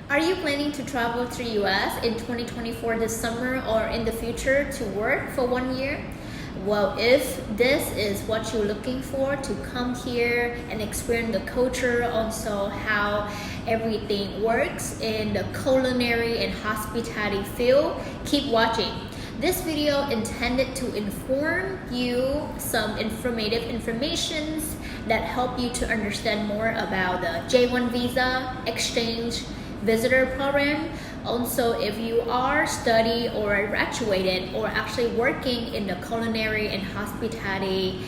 Are you planning to travel to the US in 2024 this summer or in the future to work for 1 year? Well, if this is what you're looking for to come here and experience the culture, also how everything works in the culinary and hospitality field, keep watching. This video intended to inform you some informative informations that help you to understand more about the J-1 visa, exchange, visitor program. Also, if you are study or graduated or actually working in the culinary and hospitality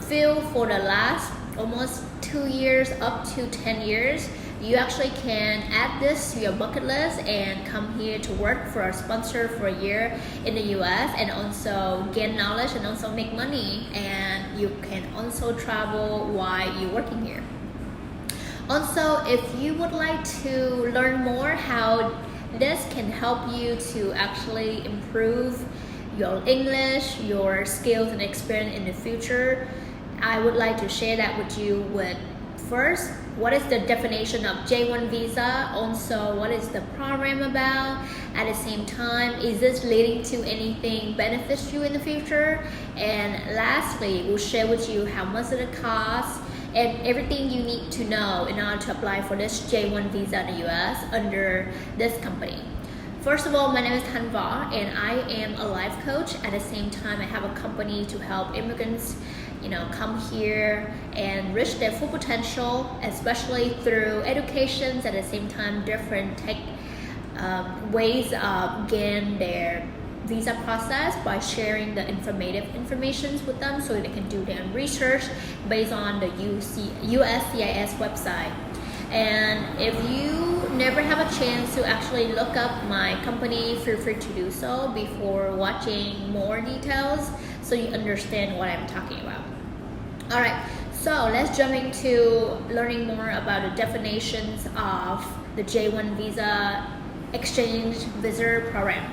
field for the last almost 2 years up to 10 years, you actually can add this to your bucket list and come here to work for a sponsor for a year in the US and also gain knowledge and also make money, and you can also travel while you're working here. Also, if you would like to learn more how this can help you to actually improve your English, your skills and experience in the future, I would like to share that with you with first, what is the definition of J-1 visa? Also, what is the program about? At the same time, is this leading to anything benefits you in the future? And lastly, we'll share with you how much it costs and everything you need to know in order to apply for this J-1 visa in the US under this company. First of all, my name is Hanva and I am a life coach. At the same time, I have a company to help immigrants come here and reach their full potential, especially through educations, at the same time different ways of gain their visa process by sharing the informative information with them so they can do their research based on the USCIS website. And if you never have a chance to actually look up my company, feel free to do so before watching more details so you understand what I'm talking about. Alright, so let's jump into learning more about the definitions of the J-1 visa exchange visitor program.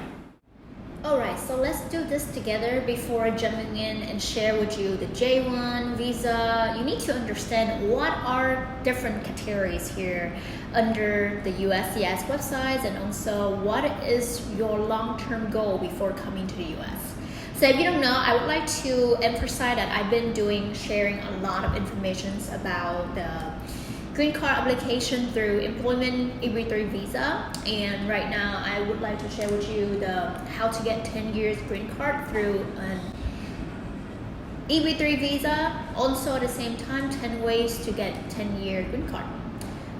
Alright, so let's do this together before jumping in and share with you the J-1 visa. You need to understand what are different categories here under the USCIS websites and also what is your long-term goal before coming to the US. So if you don't know, I would like to emphasize that I've been sharing a lot of information about the green card application through employment EB3 visa, and right now I would like to share with you the how to get 10 years green card through an EB3 visa. Also at the same time, 10 ways to get 10-year green card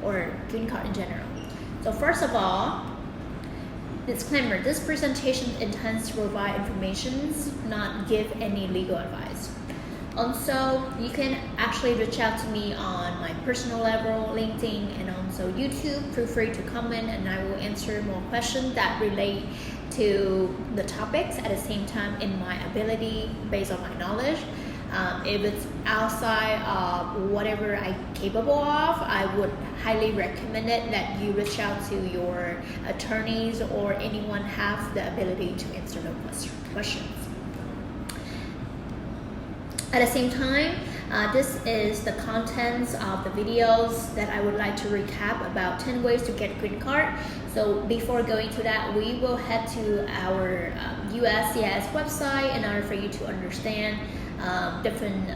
or green card in general. So first of all, disclaimer, this presentation intends to provide information, not give any legal advice. Also, you can actually reach out to me on my personal level, LinkedIn, and also YouTube. Feel free to comment and I will answer more questions that relate to the topics at the same time in my ability based on my knowledge. If it's outside of whatever I'm capable of, I would highly recommend it that you reach out to your attorneys or anyone have the ability to answer those questions. At the same time, this is the contents of the videos that I would like to recap about 10 ways to get green card. So before going to that, we will head to our USCIS website in order for you to understand different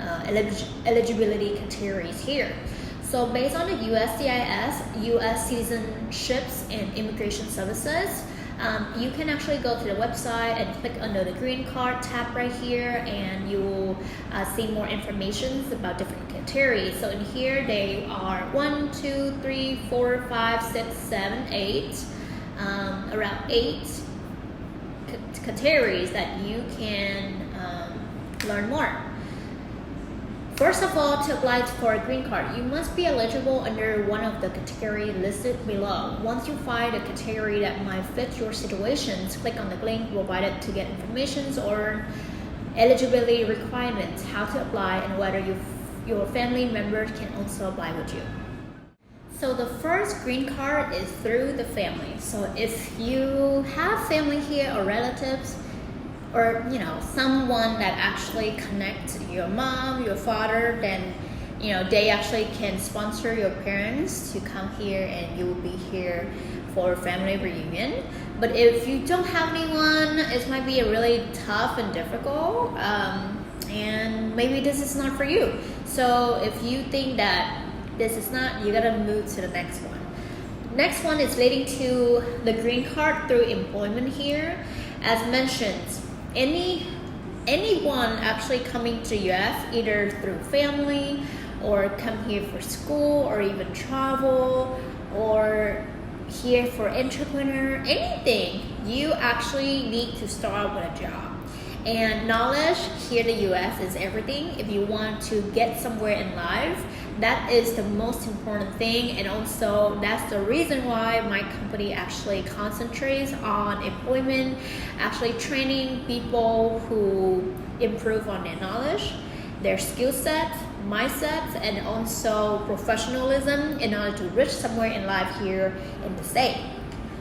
eligibility categories here. So based on the USCIS, US Citizenships and Immigration Services, you can actually go to the website and click under the green card tab right here, and you will see more information about different categories. So in here they are 1, 2, 3, 4, 5, 6, 7, 8, around 8 categories that you can learn more. First of all, to apply for a green card, you must be eligible under one of the categories listed below. Once you find a category that might fit your situations, click on the link provided to get information or eligibility requirements, how to apply, and whether your family members can also apply with you. So the first green card is through the family. So if you have family here or relatives, or someone that actually connects your mom, your father, then they actually can sponsor your parents to come here and you will be here for family reunion. But if you don't have anyone, it might be a really tough and difficult, and maybe this is not for you. So if you think that this is not, you gotta move to the next one. Next one is leading to the green card through employment here. As mentioned, anyone actually coming to US either through family or come here for school or even travel or here for entrepreneur, anything, you actually need to start with a job. And knowledge here in the US is everything. If you want to get somewhere in life, that is the most important thing. And also that's the reason why my company actually concentrates on employment, actually training people who improve on their knowledge, their skill sets, mindsets, and also professionalism in order to reach somewhere in life here in the state.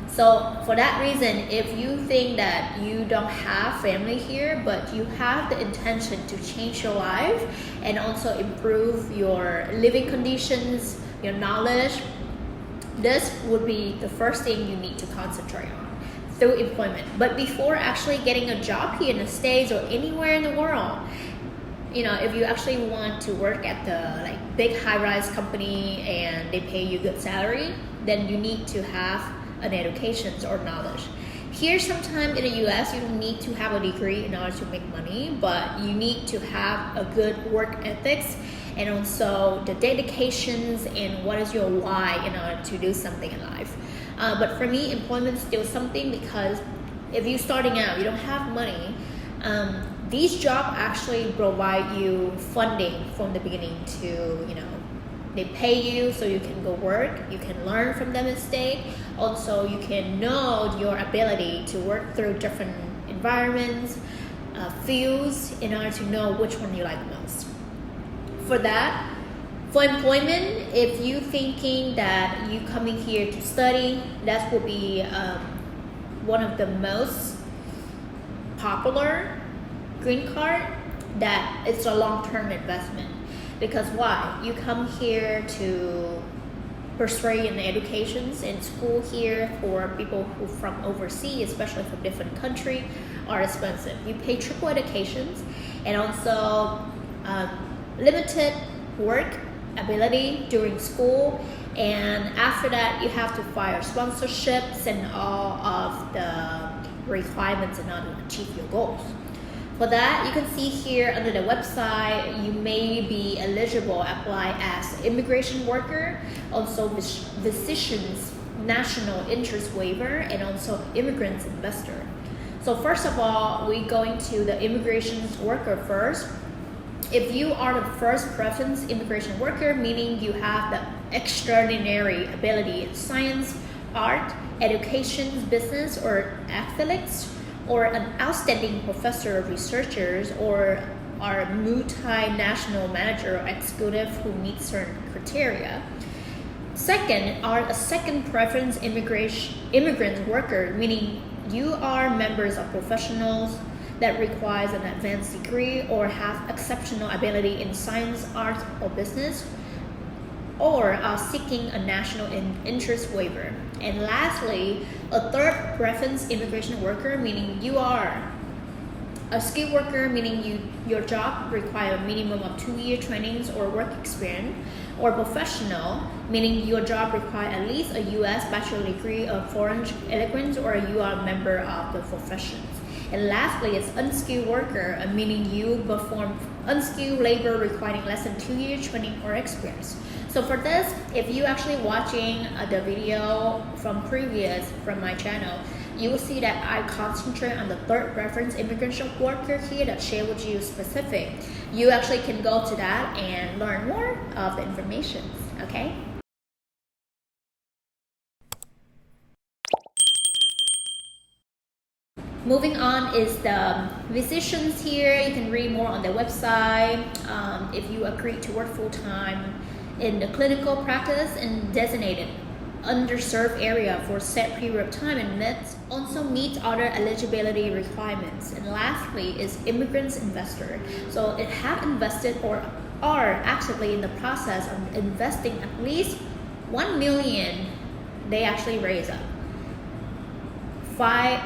So for that reason, if you think that you don't have family here, but you have the intention to change your life and also improve your living conditions, your knowledge, this would be the first thing you need to concentrate on through employment. But before actually getting a job here in the States or anywhere in the world, if you actually want to work at the big high-rise company and they pay you good salary, then you need to have an education or knowledge. Here, sometimes in the US, you don't need to have a degree in order to make money, but you need to have a good work ethics and also the dedications and what is your why in order to do something in life. But for me, employment is still something, because if you're starting out, you don't have money, these jobs actually provide you funding from the beginning to, they pay you so you can go work, you can learn from them instead. Also, you can know your ability to work through different environments, fields, in order to know which one you like most. For employment, if you thinking that you coming here to study, that will be one of the most popular green card, that it's a long-term investment. Because why? You come here to pursue an education in school here for people who from overseas, especially from different countries, are expensive. You pay triple educations and also limited work ability during school, and after that you have to file sponsorships and all of the requirements in order to achieve your goals. For that, you can see here under the website, you may be eligible to apply as immigration worker, also physician's national interest waiver, and also immigrant investor. So first of all, we're going to the immigration worker first. If you are the first preference immigration worker, meaning you have the extraordinary ability in science, art, education, business, or athletics, or an outstanding professor of researchers, or are multinational manager or executive who meet certain criteria. Second, are a second preference immigrant worker, meaning you are members of professionals that requires an advanced degree or have exceptional ability in science, art, or business, or are seeking a national interest waiver. And lastly, a third preference immigration worker, meaning you are a skilled worker, meaning your job requires a minimum of 2-year trainings or work experience, or professional, meaning your job requires at least a US bachelor degree of foreign language, or you are a member of the professions. And lastly, it's unskilled worker, meaning you perform unskilled labor requiring less than 2-year training or experience. So for this, if you actually watching the video from my channel, you will see that I concentrate on the third preference immigration worker here that share with you specific. You actually can go to that and learn more of the information, okay? Moving on is the physicians here. You can read more on their website. If you agree to work full-time in the clinical practice in designated underserved area for set period of time, and that also meets other eligibility requirements. And lastly is immigrants investor. So it have invested or are actively in the process of investing at least 1 million, they actually raise up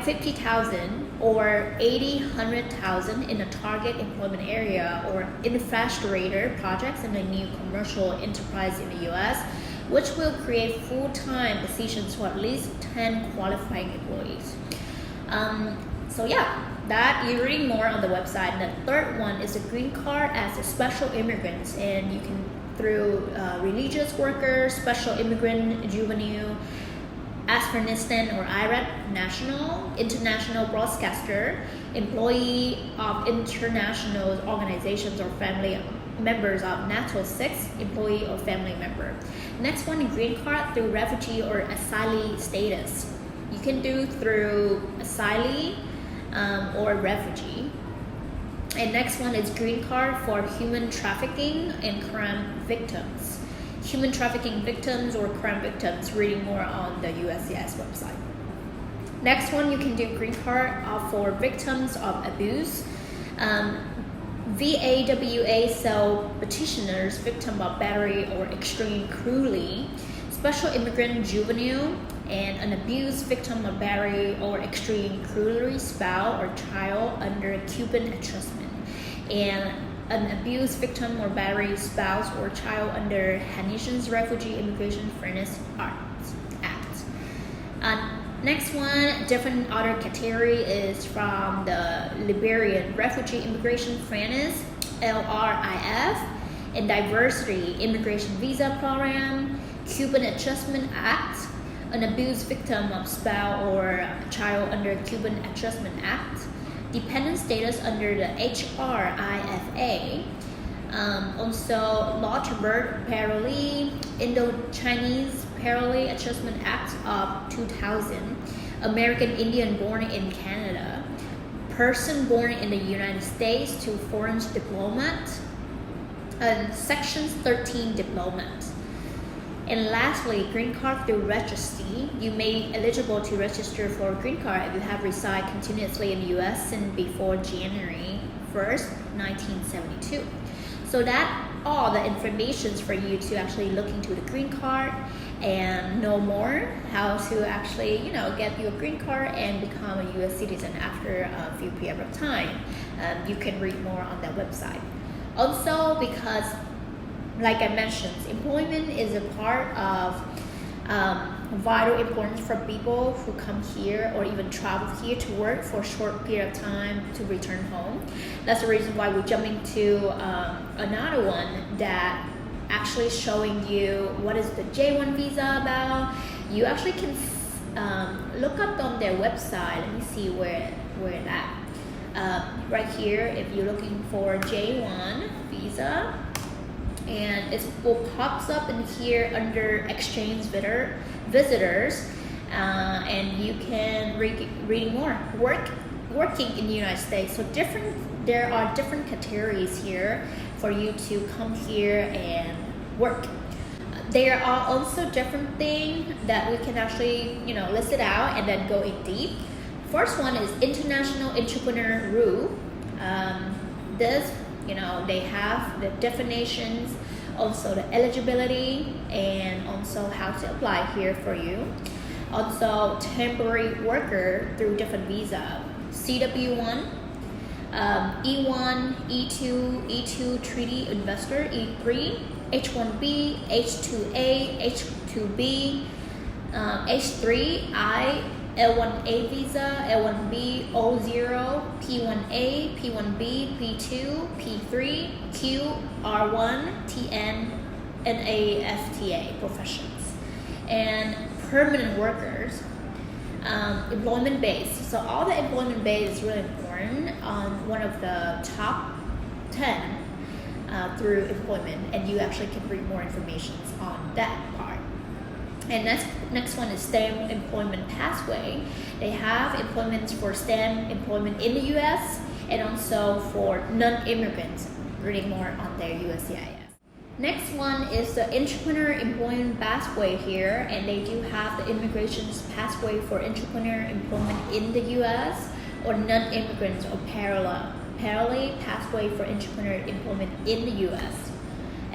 50,000 or 100,000 in a target employment area or infrastructure projects in a new commercial enterprise in the US, which will create full-time positions for at least 10 qualifying employees. So yeah, that you're reading more on the website. And the third one is a green card as a special immigrants, and you can through religious workers, special immigrant, juvenile, Afghanistan or Iraq national, international broadcaster, employee of international organizations or family members of NATO 6, employee or family member. Next one, green card through refugee or asylee status. You can do through asylee or refugee. And next one is green card for human trafficking and crime victims. Human trafficking victims or crime victims, reading more on the USCIS website. Next one, you can do green card for victims of abuse. VAWA, so petitioners, victim of battery or extreme cruelty, special immigrant, juvenile, and an abuse victim of battery or extreme cruelty, spouse or child under Cuban adjustment, and an abuse victim or battery spouse or child under Haitian's Refugee Immigration Fairness Act. Next one, different other category is from the Liberian Refugee Immigration Fairness, LRIF, and Diversity Immigration Visa Program, Cuban Adjustment Act, an abuse victim of spouse or child under Cuban Adjustment Act, dependent status under the HRIFA, also Luxembourg Parallel, Indo-Chinese Parallel Adjustment Act of 2000, American Indian born in Canada, person born in the United States to foreign diplomat, and Sections 13 diplomat. And lastly, green card through registry. You may be eligible to register for a green card if you have resided continuously in the US since before January 1st, 1972. So that all the informations for you to actually look into the green card and know more how to actually, get your green card and become a US citizen after a few period of time. You can read more on that website. Also, because like I mentioned, employment is a part of vital importance for people who come here or even travel here to work for a short period of time to return home. That's the reason why we jump into another one that actually showing you what is the J-1 visa about. You actually can look up on their website. Let me see where that. Right here, if you're looking for J-1 visa, and it will pops up in here under exchange visitors, and you can read more working in the United States. So there are different categories here for you to come here and work. There are also different things that we can actually list it out and then go in deep. First one is international entrepreneur rule. This they have the definitions, also the eligibility, and also how to apply here for you. Also, temporary worker through different visa, CW1, E1, E2, E2 treaty investor, E3, H1B, H2A, H2B, H3I, L1A visa, L1B, O0, P1A, P1B, P2, P3, Q, R1, TN, NAFTA professions. And permanent workers, employment base. So all the employment base is really important on one of the top 10 through employment, and you actually can read more information on that part. And next one is STEM employment pathway. They have employments for STEM employment in the US and also for non-immigrants, reading more on their USCIS. Next one is the entrepreneur employment pathway here, and they do have the immigration's pathway for entrepreneur employment in the US or non-immigrants or parallel pathway for entrepreneur employment in the US.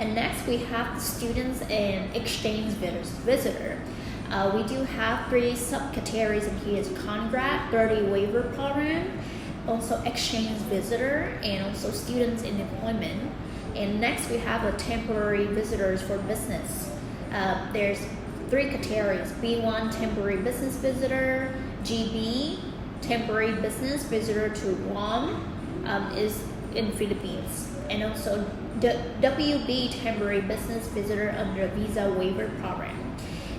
And next we have students and exchange visitor. We do have 3 subcategories in here: is Congrad 30 waiver program, also exchange visitor, and also students in employment. And next we have a temporary visitors for business. There's 3 categories: B1 temporary business visitor, GB temporary business visitor to Guam, is in Philippines, and also WB temporary business visitor under visa waiver program.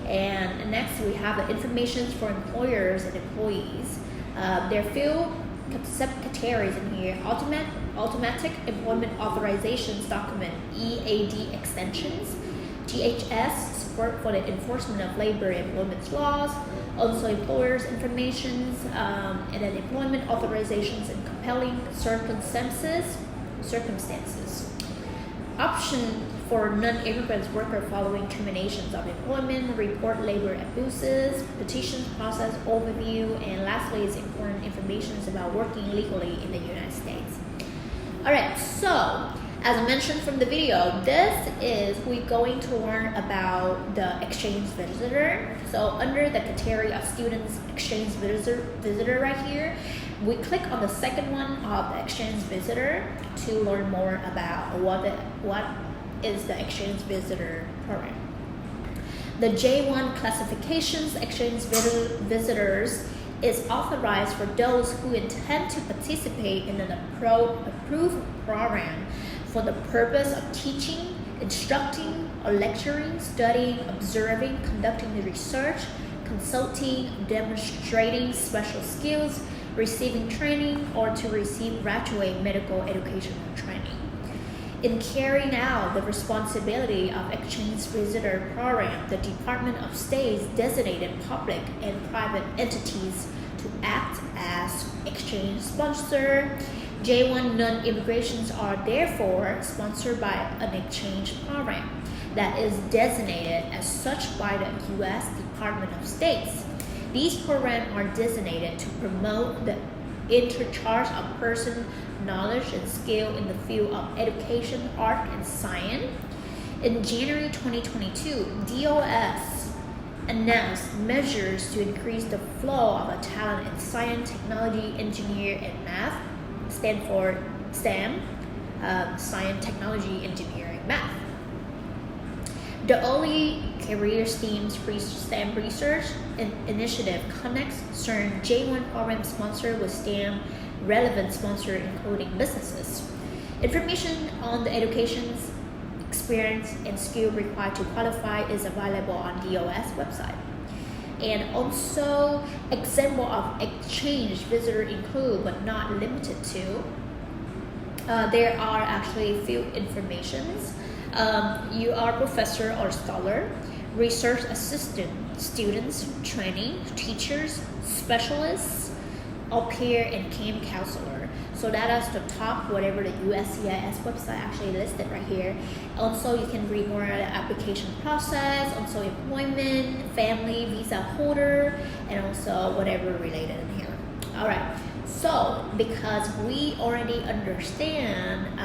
And next we have the information for employers and employees. There are few subcategories in here: automatic employment authorizations document, EAD extensions, GHS support for the enforcement of labor and employment laws, also employers informations, and then employment authorizations in compelling circumstances. Option for non-immigrant worker following terminations of employment, report labor abuses, petitions process overview, and lastly is important information about working legally in the United States. Alright, so as I mentioned from the video, we're going to learn about the exchange visitor. So under the category of students exchange visitor right here, we click on the second one of the exchange visitor to learn more about what is the exchange visitor program. The J-1 classifications exchange visitors is authorized for those who intend to participate in an approved program for the purpose of teaching, instructing, or lecturing, studying, observing, conducting research, consulting, demonstrating special skills, receiving training, or to receive graduate medical educational training. In carrying out the responsibility of exchange visitor program, the Department of State's designated public and private entities to act as exchange sponsor. J-1 non-immigrations are therefore sponsored by an exchange program that is designated as such by the U.S. Department of State. These programs are designated to promote the interchange of person knowledge and skill in the field of education, art, and science. In January 2022, DOS announced measures to increase the flow of talent in science, technology, engineer, and math, stand for STEM, science, technology, engineering, math. The early career STEM research initiative connects certain J-1 program sponsored with STEM relevant sponsors, including businesses. Information on the education's experience and skill required to qualify is available on DOS website. And also, example of exchange visitor include but not limited to. There are actually a few informations. You are professor or scholar, research assistant, students, training, teachers, specialists, au pair, and camp counselor. So that is the top, whatever the USCIS website actually listed right here. Also, you can read more of the application process, also employment, family, visa holder, and also whatever related in here. All right. So because we already understand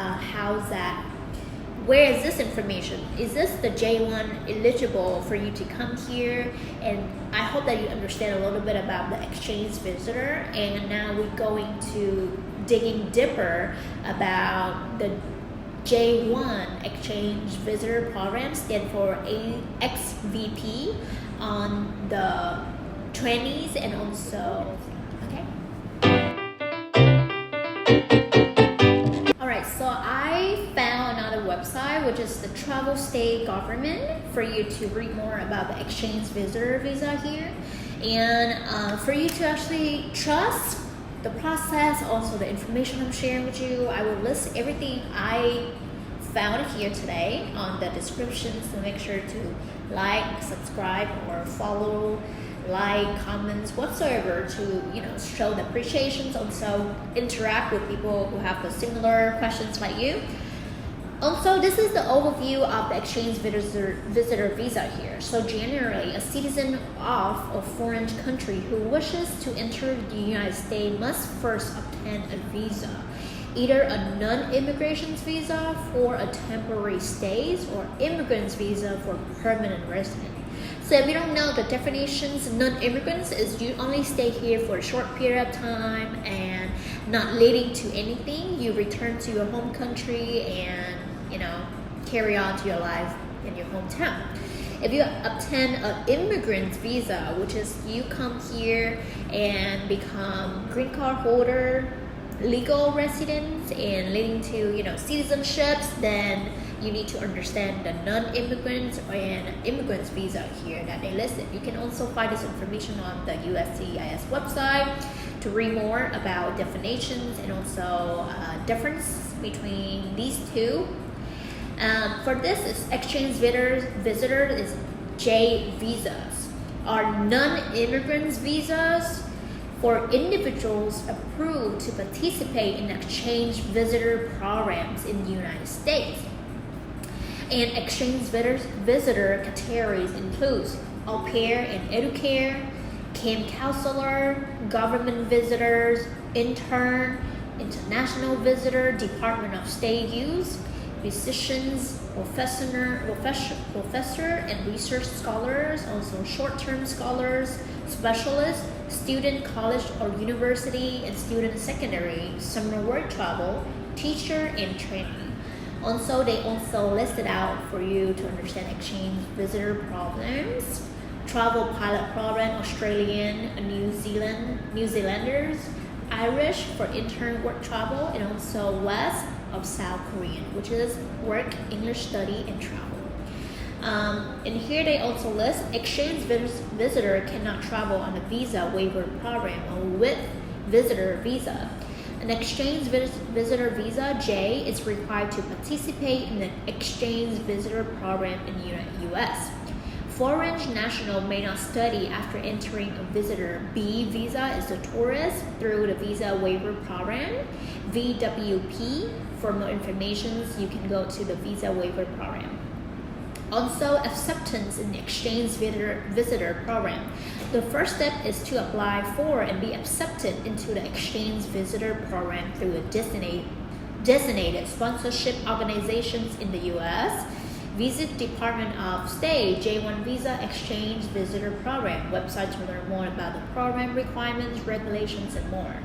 where is this information? Is this the J-1 eligible for you to come here? And I hope that you understand a little bit about the exchange visitor. And now we're going to digging deeper about the J-1 exchange visitor program, stand for XVP on the trainees and also, okay? Alright, so I found another website, which is the Travel State Government, for you to read more about the exchange visitor visa here. And for you to actually trust the process, also the information I'm sharing with you, I will list everything I found here today on the description, so make sure to like, subscribe, or follow, like, comments, whatsoever, to show the appreciations, also interact with people who have the similar questions like you. Also, this is the overview of the exchange visitor visa here. So generally, a citizen of a foreign country who wishes to enter the United States must first obtain a visa. either a non-immigration visa for a temporary stays or immigrant's visa for permanent resident. So if you don't know the definitions, non-immigrants is you only stay here for a short period of time and not leading to anything. You return to your home country and carry on to your life in your hometown. If you obtain an immigrant visa, which is you come here and become green card holder, legal residents, and leading to citizenships, then you need to understand the non-immigrants and immigrants visa here that they listed. You can also find this information on the USCIS website to read more about definitions and also difference between these two. For this is exchange visitor is J visas, are non-immigrants visas for individuals approved to participate in exchange visitor programs in the United States. And exchange visitor categories includes au pair and educare, camp counselor, government visitors, intern, international visitor, Department of State use, musicians, professor and research scholars, also short-term scholars, specialists, student college or university, and student secondary, summer work travel, teacher, and training. Also, they also listed out for you to understand exchange visitor programs, travel pilot program, Australian, New Zealanders, Irish for intern work travel, and also West of South Korean, which is work, English study, and travel. And here they also list exchange visitor cannot travel on a visa waiver program or with visitor visa. An exchange visitor visa J is required to participate in the exchange visitor program in the U.S. Foreign national may not study after entering a visitor B visa is the tourist through the visa waiver program, VWP. For more information, you can go to the visa waiver program. Also, acceptance in the exchange visitor program. The first step is to apply for and be accepted into the exchange visitor program through a designated sponsorship organizations in the U.S. Visit Department of State J-1 Visa Exchange Visitor Program website to learn more about the program requirements, regulations, and more.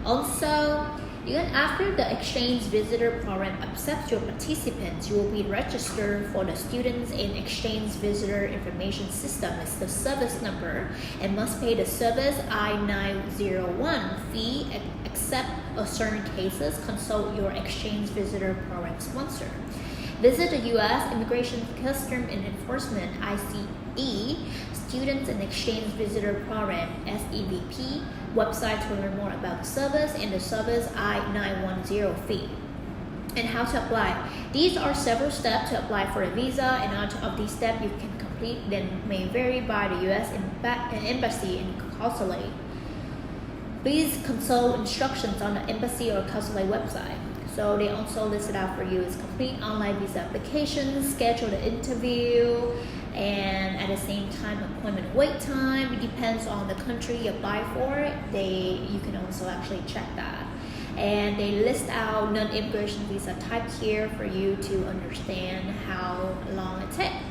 Also, even after the exchange visitor program accepts your participants, you will be registered for the Students in Exchange Visitor Information System. It's the service number and must pay the service I-901 fee except in certain cases. Consult your exchange visitor program sponsor. Visit the U.S. Immigration Customs and Enforcement ICE Students in Exchange Visitor Program SEVP website to learn more about the service and the service I-910 fee and how to apply. These are several steps to apply for a visa, and out of these steps you can complete then may vary by the U.S. Embassy and consulate. Please consult instructions on the embassy or consulate website. So they also listed out for you is complete online visa application, schedule the interview, and at the same time appointment wait time. It depends on the country you apply for. You can also actually check that. And they list out non-immigration visa types here for you to understand how long it takes.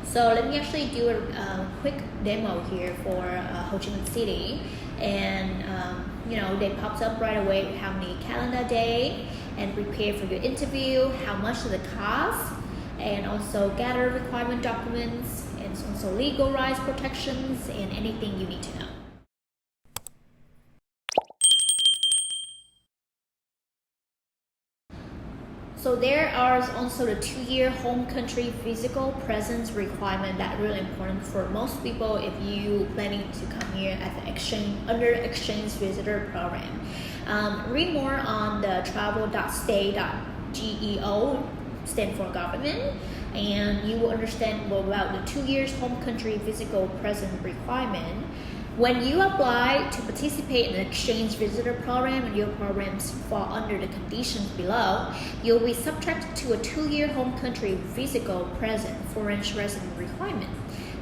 So let me actually do a quick demo here for Ho Chi Minh City, and they popped up right away how many calendar day and prepare for your interview, how much does it cost, and also gather requirement documents, and also legal rights protections, and anything you need to know. So there are also the 2-year home country physical presence requirement that really important for most people if you planning to come here at the under exchange visitor program. Read more on the travel.state.geo, stand for government, and you will understand more about the 2 years home country physical presence requirement. When you apply to participate in the exchange visitor program and your programs fall under the conditions below, you'll be subject to a 2-year home country physical present foreign resident requirement.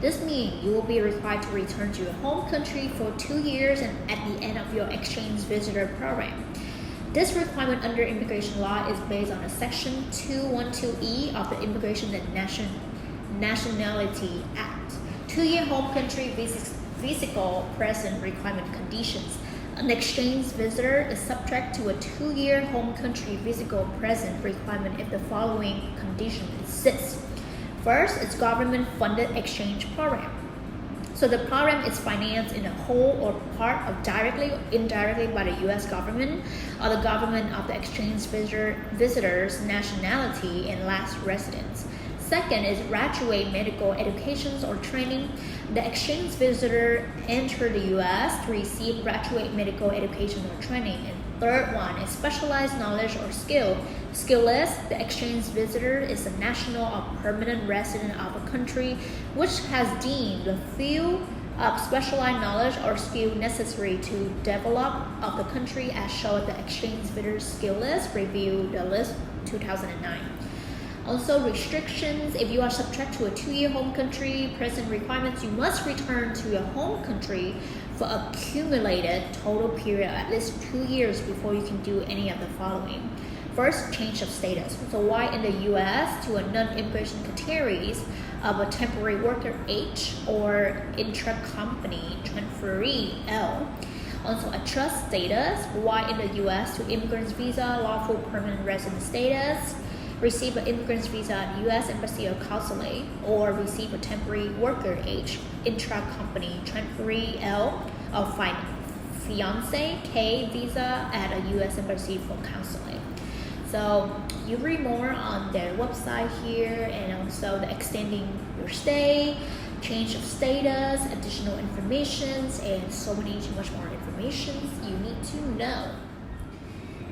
This means you will be required to return to your home country for 2 years and at the end of your exchange visitor program. This requirement under immigration law is based on a section 212E of the Immigration and Nationality Act. 2-year home country physical present requirement conditions. An exchange visitor is subject to a 2-year home country physical present requirement if the following condition exists. First, it's government-funded exchange program. So the program is financed in a whole or part of directly or indirectly by the U.S. government or the government of the exchange visitor's nationality and last residence. Second is graduate medical education or training. The exchange visitor entered the U.S. to receive graduate medical education or training. And third one is specialized knowledge or skill. Skillless, the exchange visitor is a national or permanent resident of a country which has deemed the field of specialized knowledge or skill necessary to develop of the country as shown the exchange visitor's skill list, review the list 2009. Also restrictions, if you are subject to a 2-year home country present requirements, you must return to your home country for accumulated total period at least 2 years before you can do any of the following. First, change of status. So why in the U.S. to a non-immigration categories of a temporary worker H or intra-company transferee L. Also a trust status. Why in the U.S. to immigrant's visa, lawful permanent resident status. Receive an immigrant's visa at U.S. Embassy or Consulate, or receive a temporary worker H, intra-company transferee L, or fiance K visa at a U.S. Embassy for Consulate. So you read more on their website here, and also the extending your stay, change of status, additional informations, and so much more information you need to know.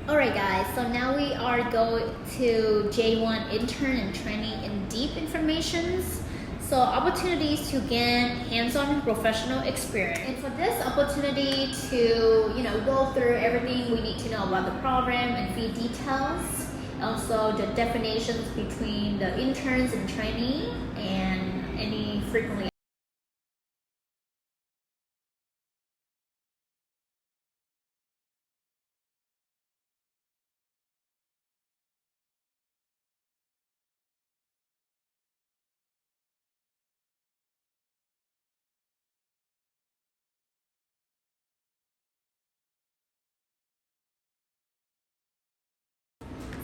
Alright guys, so now we are going to J-1 intern and training in deep informations. So opportunities to gain hands-on professional experience. And for this opportunity to go through everything we need to know about the program and few details. Also the definitions between the interns and trainee and any frequently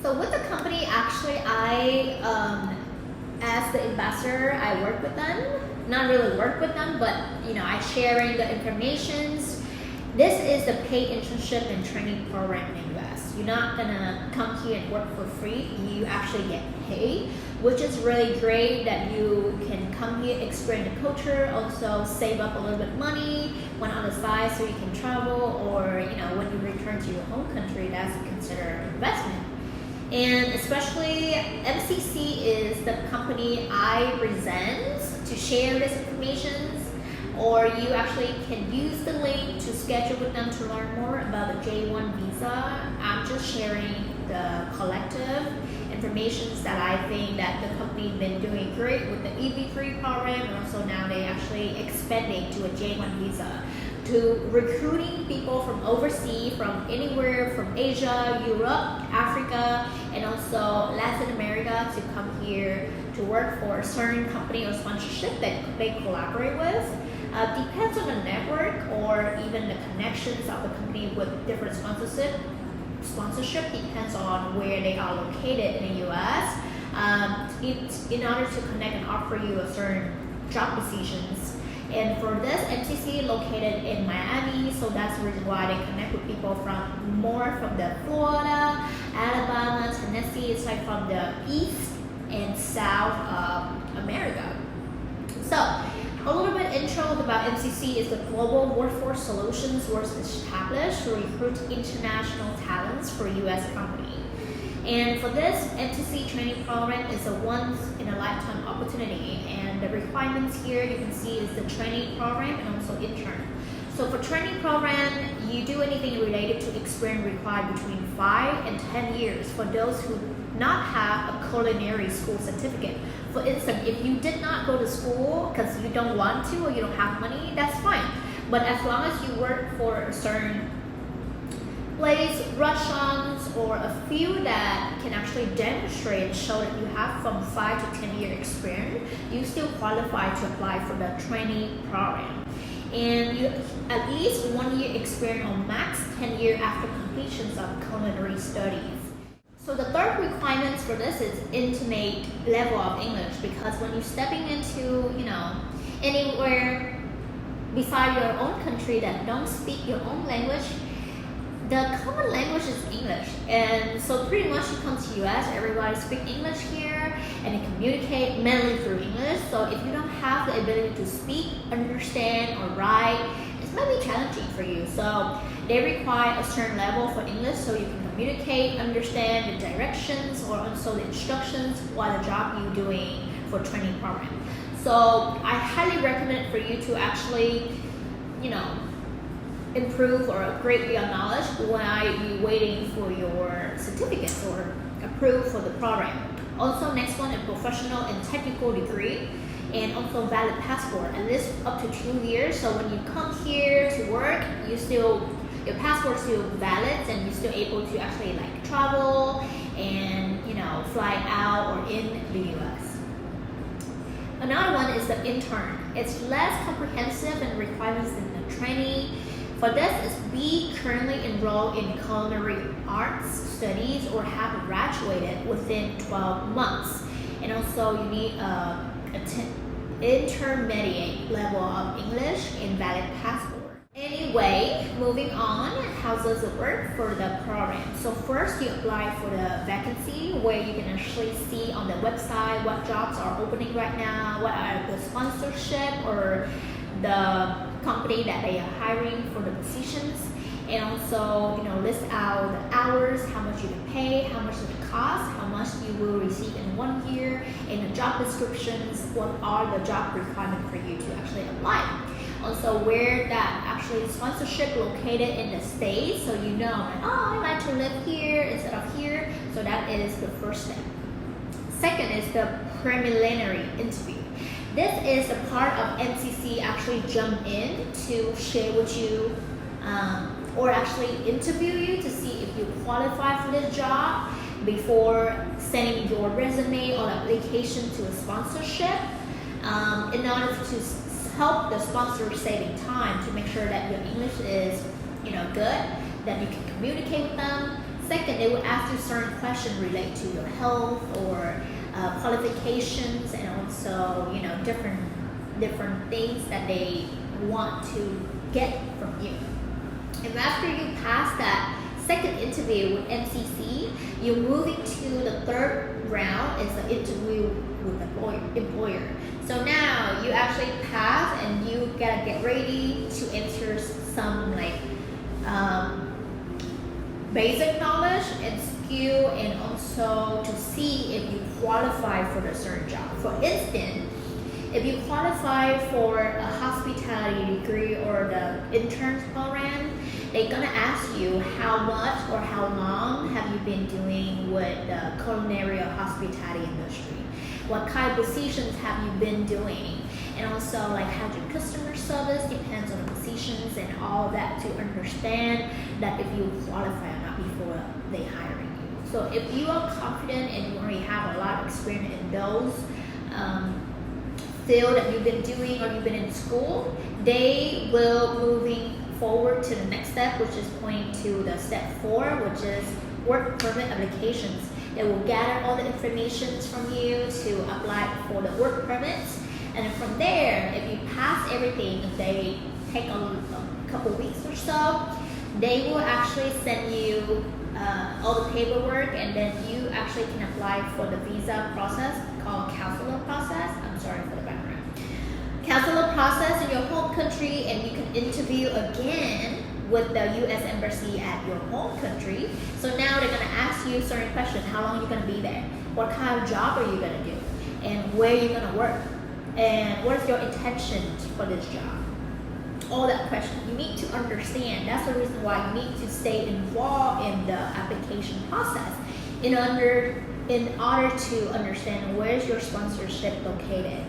So with the company, actually, as the ambassador, I work with them. Not really work with them, but I sharing the informations. This is the paid internship and training program in the US. You're not gonna come here and work for free. You actually get paid, which is really great that you can come here, experience the culture, also save up a little bit of money when on the side so you can travel, or when you return to your home country, that's considered investment. And especially MCC is the company I present to share this information, or you actually can use the link to schedule with them to learn more about the J-1 visa. I'm just sharing the collective information that I think that the company been doing great with the EB3 program, and also now they actually expanding to a J-1 visa, to recruiting people from overseas, from anywhere, from Asia, Europe, Africa, and also Latin America to come here to work for a certain company or sponsorship that they collaborate with. Depends on the network or even the connections of the company with different sponsorship depends on where they are located in the US. In order to connect and offer you a certain job positions. And for this, MCC located in Miami, so that's the reason why they connect with people from the Florida, Alabama, Tennessee. It's like from the East and South of America. So a little bit intro about MCC is the Global Workforce Solutions was established to recruit international talents for U.S. company. And for this, MCC training program is a once-in-a-lifetime opportunity. And the requirements here you can see is the training program and also intern. So for training program, you do anything related to experience required between 5 and 10 years for those who not have a culinary school certificate. For instance, if you did not go to school because you don't want to or you don't have money, that's fine. But as long as you work for a certain place restaurants or a few that can actually demonstrate and show that you have from 5 to 10 year experience, you still qualify to apply for the trainee program. And you at least 1 year experience or max 10 years after completion of culinary studies. So the third requirement for this is intermediate level of English, because when you're stepping into, anywhere beside your own country that don't speak your own language, the common language is English. And so pretty much you come to US, everybody speak English here and they communicate mainly through English. So if you don't have the ability to speak, understand or write, it might be challenging for you. So they require a certain level for English so you can communicate, understand the directions or also the instructions while the job you're doing for training program. So I highly recommend for you to actually, improve or upgrade your knowledge while you're waiting for your certificates or approved for the program. Also, next one, a professional and technical degree, and also valid passport, at least up to 2 years. So when you come here to work, your passport is still valid and you're still able to actually travel and fly out or in the US. Another one is the intern. It's less comprehensive and requirements than the trainee. For this is be currently enrolled in culinary arts studies or have graduated within 12 months. And also you need intermediate level of English and valid passport. Anyway, moving on, how does it work for the program? So first you apply for the vacancy where you can actually see on the website what jobs are opening right now, what are the sponsorship or the company that they are hiring for the positions, and also list out the hours, how much you can pay, how much it costs, how much you will receive in 1 year, and the job descriptions, what are the job requirements for you to actually apply. Also where that actually sponsorship located in the state, so I like to live here instead of here. So that is the first step. Second is the preliminary interview. This is the part of MCC actually jump in to share with you or actually interview you to see if you qualify for this job before sending your resume or application to a sponsorship, in order to help the sponsor saving time to make sure that your English is good, that you can communicate with them. Second, they will ask you certain questions related to your health or qualifications, and also different things that they want to get from you. And after you pass that second interview with MCC, you're moving to the third round, is the interview with the employer. So now you actually pass and you gotta get ready to answer some basic knowledge and skill, and also to see if you qualify for the certain job. For instance, if you qualify for a hospitality degree or the intern program, they're gonna ask you how much or how long have you been doing with the culinary or hospitality industry. What kind of positions have you been doing? And also how's your customer service, depends on the positions and all that, to understand that if you qualify or not before they hiring you. So if you are confident and you already have a lot of experience in those field that you've been doing or you've been in school, they will moving forward to the next step, which is pointing to the step 4, which is work permit applications. They will gather all the information from you to apply for the work permits, and then from there, if you pass everything, if they take a couple weeks or so, they will actually send you all the paperwork, and then you actually can apply for the visa process called consular process. I'm sorry for the background. Consular process in your home country, and you can interview again with the U.S. Embassy at your home country. So now they're gonna ask you certain questions: how long are you gonna be there? What kind of job are you gonna do? And where are you gonna work? And what is your intention for this job? All that question you need to understand. That's the reason why you need to stay involved in the application process in order to understand where's your sponsorship located.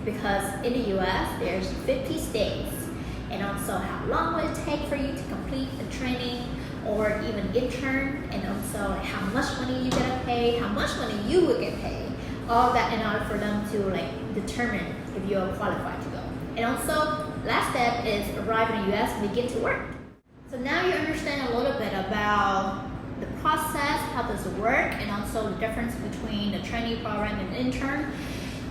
Because in the US, there's 50 states, and also how long will it take for you to complete the training, or even intern, and also like how much money you get paid, how much money you will get paid, all that in order for them to like determine if you are qualified to go. And also, last step is arrive in the US and begin to work. So now you understand a little bit about the process, how does it work, and also the difference between the trainee program and intern.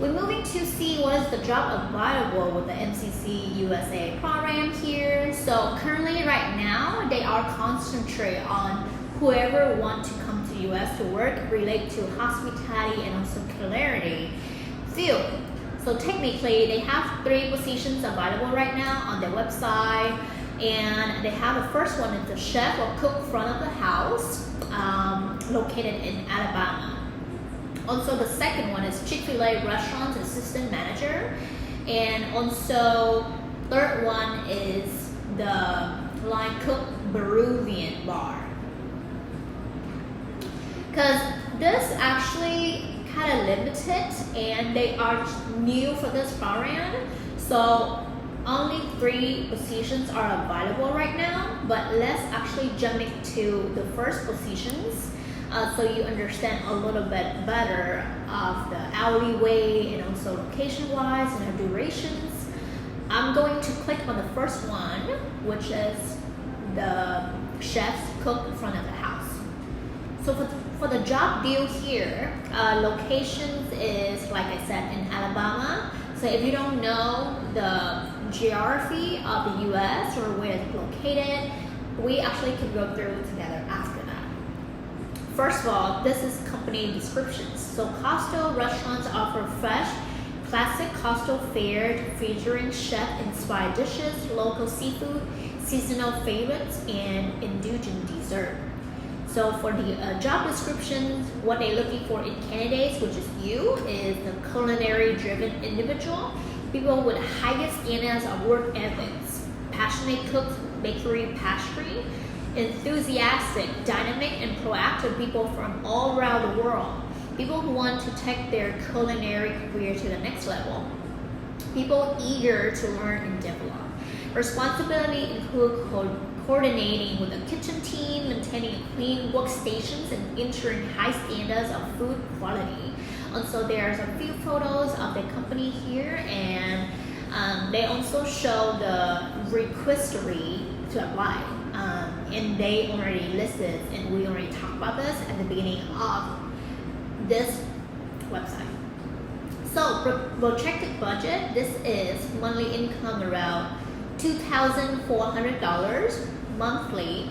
We're moving to see what is the job available with the MCC USA program here. So currently right now, they are concentrated on whoever want to come to the US to work relate to hospitality and also culinary field. So technically, they have 3 positions available right now on their website. And they have the first one is the chef or cook front of the house, located in Alabama. Also, the second one is Chick-fil-A restaurant assistant manager, and also third one is the line cook Peruvian bar. Because this actually kind of limited, and they are new for this program, so only 3 positions are available right now, but let's actually jump into the first positions so you understand a little bit better of the hourly wage and also location-wise and the durations. I'm going to click on the first one, which is the chef's cook in front of the house. So for the job deal here, locations is, like I said, in Alabama. So if you don't know the geography of the US or where it's located, we actually can go through together after that. First of all, this is company descriptions. So Coastal restaurants offer fresh, classic coastal fare featuring chef-inspired dishes, local seafood, seasonal favorites, and indulgent dessert. So for the job descriptions, what they're looking for in candidates, which is you, is the culinary-driven individual, people with highest standards of work ethics, passionate cooks, bakery, pastry, enthusiastic, dynamic, and proactive people from all around the world, people who want to take their culinary career to the next level, people eager to learn and develop. Responsibility include coordinating with the kitchen team, maintaining clean workstations, and ensuring high standards of food quality. Also, there's a few photos of the company here, and they also show the requisitory to apply. And they already listed, and we already talked about this at the beginning of this website. So, projected budget, this is monthly income around $2,400 monthly,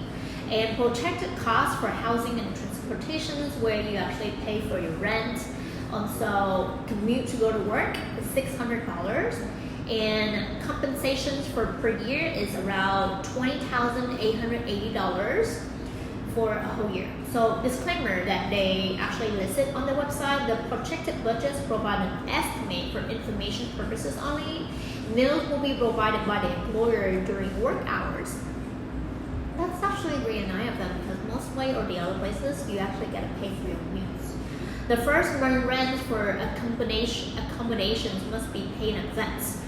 and projected cost for housing and transportation is where you actually pay for your rent. Also, commute to go to work is $600, and compensations for per year is around $20,880 for a whole year. So disclaimer that they actually listed on the website, the projected budgets provide an estimate for information purposes only. Meals will be provided by the employer during work hours. That's actually really nice of them, because mostly or the other places you actually get to pay for your meals. The first rent for accommodations must be paid in advance.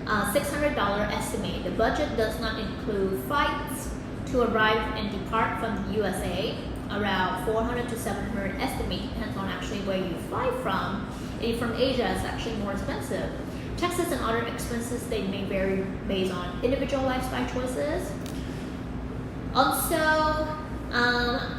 $600 estimate. The budget does not include flights to arrive and depart from the USA. Around 400 to 700 estimate, depends on actually where you fly from. If from Asia, it's actually more expensive. Taxes and other expenses, they may vary based on individual lifestyle choices. Also,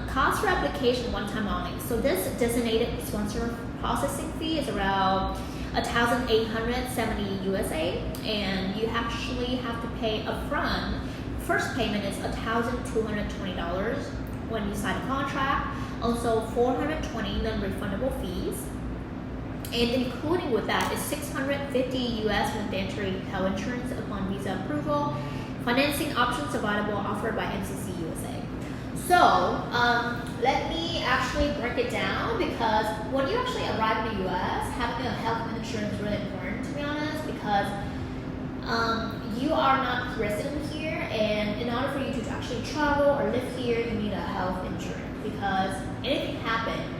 cost for application one time only. So this designated sponsor processing fee is around $1,870 USA, and you actually have to pay upfront. First payment is $1,220 when you sign a contract. Also, $420 non-refundable fees, and including with that is $650 US mandatory health insurance upon visa approval. Financing options available offered by MCC USA. So let me actually break it down, because when you actually arrive in the US, having a health insurance is really important, to be honest, because you are not resident here, and in order for you to actually travel or live here, you need a health insurance, because anything happens,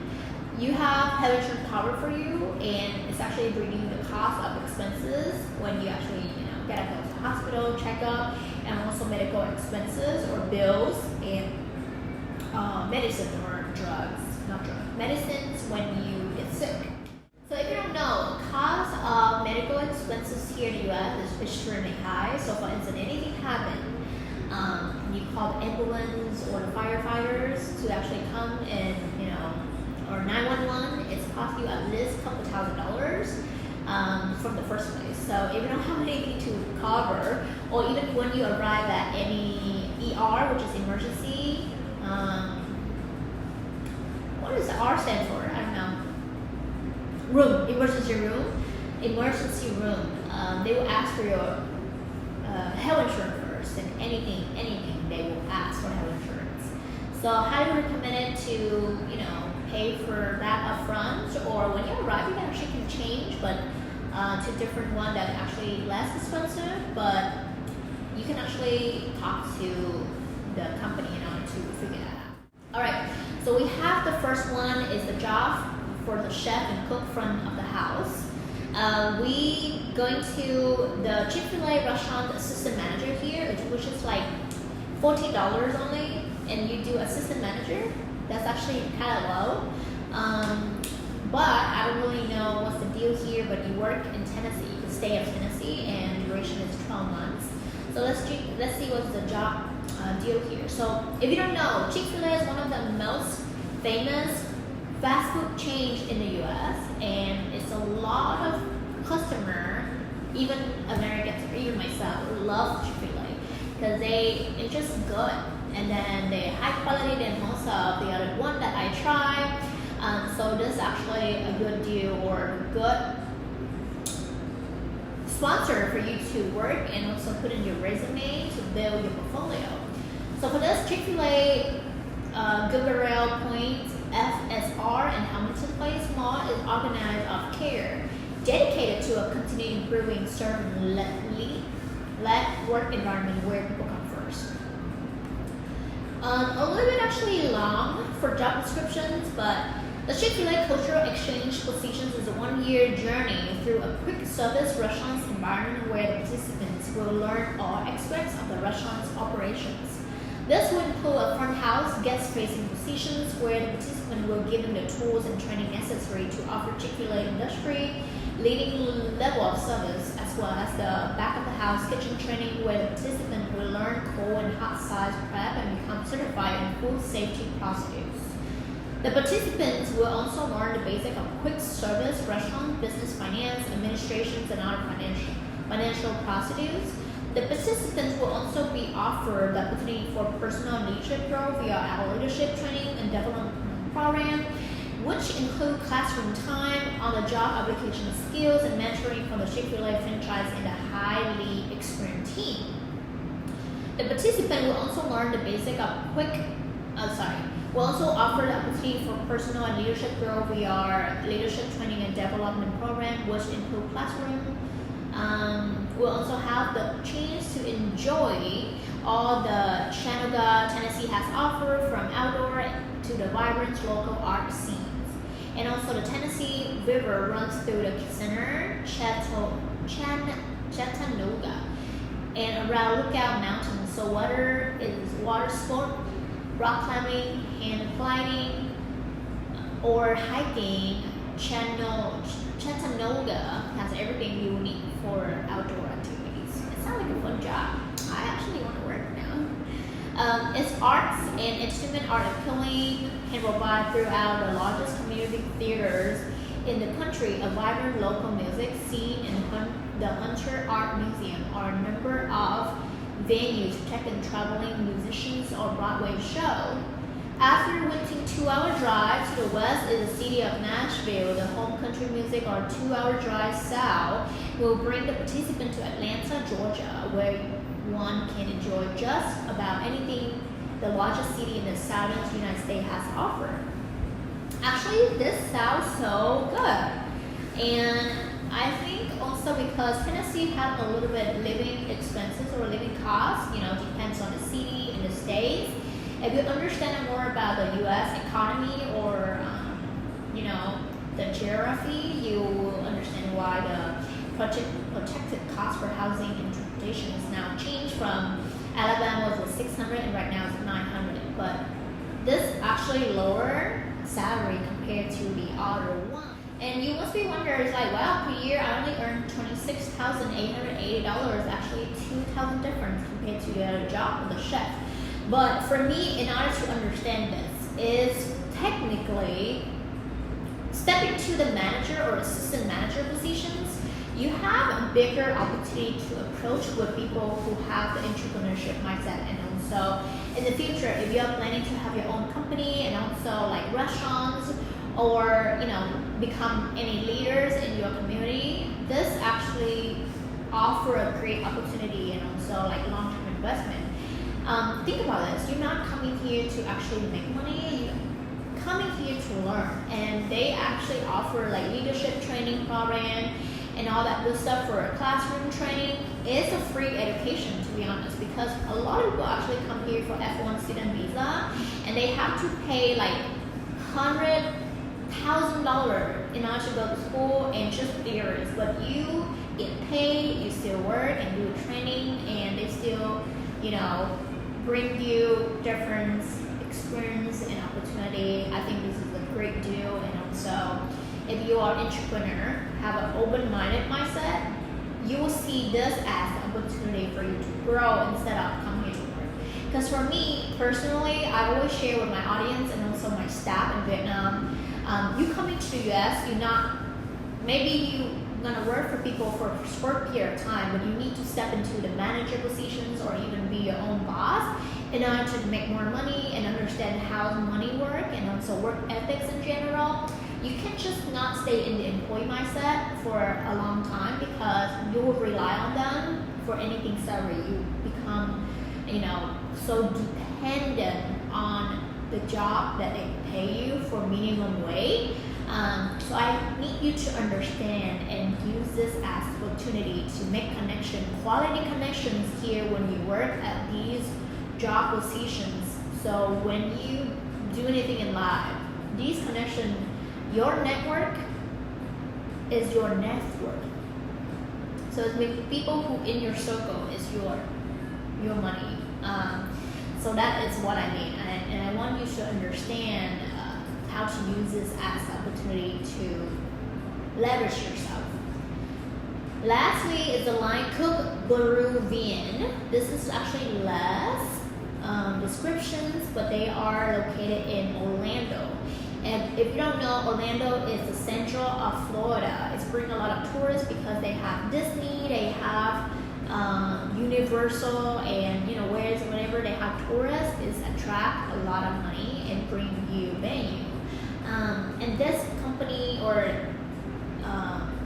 you have health insurance covered for you, and it's actually bringing you the cost of expenses when you actually get to go to the hospital, checkup, and also medical expenses or bills, and medicine or drugs, not drugs, medicines when you get sick. So if you don't know, cost of medical expenses here in the US is extremely high. So for instance, anything happen, you call the ambulance or the firefighters to actually come and, or 911, it's cost you at least a couple $1,000 from the first place. So if you don't have anything to cover, or even when you arrive at any ER, which is emergency, what does the R stand for? I don't know. Emergency room. They will ask for your health insurance first, and anything they will ask for health insurance. So highly recommended to pay for that upfront, or when you arrive you can actually change, but to different one that actually less expensive, but you can actually talk to the company in order to figure that out. Alright, so we have the first one is the job for the chef and cook front of the house. We going to the Chick-fil-A restaurant assistant manager here, which is like $14 only, and you do assistant manager. That's actually kind of low. But I don't really know what's the deal here, but you work in Tennessee, the state of Tennessee, and duration is 12 months. So let's see what's the job deal here. So if you don't know, Chick-fil-A is one of the most famous fast food chains in the US, and it's a lot of customer, even Americans or even myself, love Chick-fil-A because it's just good, and then they high quality than most of the other one that I try. So this is actually a good deal or good sponsor for you to work and also put in your resume to build your portfolio. So for this, Chick-fil-A Google Point FSR in Hamilton Place Mall is organized of care, dedicated to a continually improving servant-led work environment where people come first. A little bit actually long for job descriptions, but the Chick-fil-A Cultural Exchange Positions is a one-year journey through a quick service restaurant's environment where the participants will learn all aspects of the restaurant's operations. This will include a front house, guest-facing positions where the participant will give them the tools and training necessary to offer Chick-fil-A industry leading level of service, as well as the back of the house kitchen training where the participant will learn cold and hot size prep and become certified in food safety procedures. The participants will also learn the basic of quick service, restaurant, business, finance, administrations, and other financial procedures. The participants will also be offered the opportunity for personal leadership growth via our leadership training and development program, which include classroom time, on-the-job application skills, and mentoring from the Chick-fil-A franchise and a highly experienced team. The participant will also learn the basic of will also offer the opportunity for personal and leadership growth via our leadership training and development program, which include classroom. We'll also have the chance to enjoy all the Chattanooga, Tennessee has offered, from outdoor to the vibrant local art scenes. And also the Tennessee River runs through the center, Chattanooga, and around Lookout Mountain. So whether it's water sport, rock climbing, hand gliding, or hiking, Chattanooga has everything you need for outdoor activities. It sounds like a fun job. I actually want to work now. Its arts and instrument are appealing and provide throughout the largest community theaters in the country. A vibrant local music scene and the Hunter Art Museum are a number of venues to take in traveling musicians or Broadway show. After a wintering 2-hour drive to the west is the city of Nashville. The home country music or 2-hour drive south will bring the participant to Atlanta, Georgia, where one can enjoy just about anything the largest city in the southern United States has to offer. Actually, this sounds so good. And I think also because Tennessee has a little bit living expenses or living costs, depends on the city and the states. If you understand more about the U.S. economy or, the geography, you will understand why the projected cost for housing and transportation is now changed from Alabama was $600 and right now it's $900. But this actually lower salary compared to the other one. And you must be wondering, it's like, wow, per year I only earn $26,880, actually 2,000 difference compared to the other job of the chef. But for me, in order to understand this, is technically stepping to the manager or assistant manager positions, you have a bigger opportunity to approach with people who have the entrepreneurship mindset. And also in the future, if you're planning to have your own company and also like restaurants, or become any leaders in your community, this actually offer a great opportunity and also like long-term investment. Think about this, you're not coming here to actually make money, you're coming here to learn, and they actually offer like leadership training program and all that good stuff for a classroom training. It's a free education, to be honest, because a lot of people actually come here for F1 student visa and they have to pay like $100,000 in order to go to school and just theories, but you get paid, you still work and do training, and they still bring you different experience and opportunity. I think this is a great deal. And also if you are an entrepreneur, have an open-minded mindset, you will see this as an opportunity for you to grow instead of coming here to work. Because for me personally, I always share with my audience and also my staff in Vietnam, you coming to the US, maybe you're gonna work for people for a short period of time, but you need to step into the manager positions or even be your own boss in order to make more money and understand how money work and also work ethics in general. You can't just not stay in the employee mindset for a long time, because you will rely on them for anything salary. You become so dependent on the job that they pay you for minimum wage. So I need you to understand and use this as an opportunity to make quality connections here when you work at these job positions. So when you do anything in life, these connections, your network is your net worth. So it's with people who in your circle is your money. So that is what I mean, and I want you to understand how to use this as an opportunity to leverage yourself. Lastly is the line cook Peruvian. This is actually less descriptions, but they are located in Orlando. And if you don't know, Orlando is the central of Florida. It's bringing a lot of tourists because they have Disney, they have Universal, and whenever they have tourists, it attract a lot of money and bring you venue. And this company or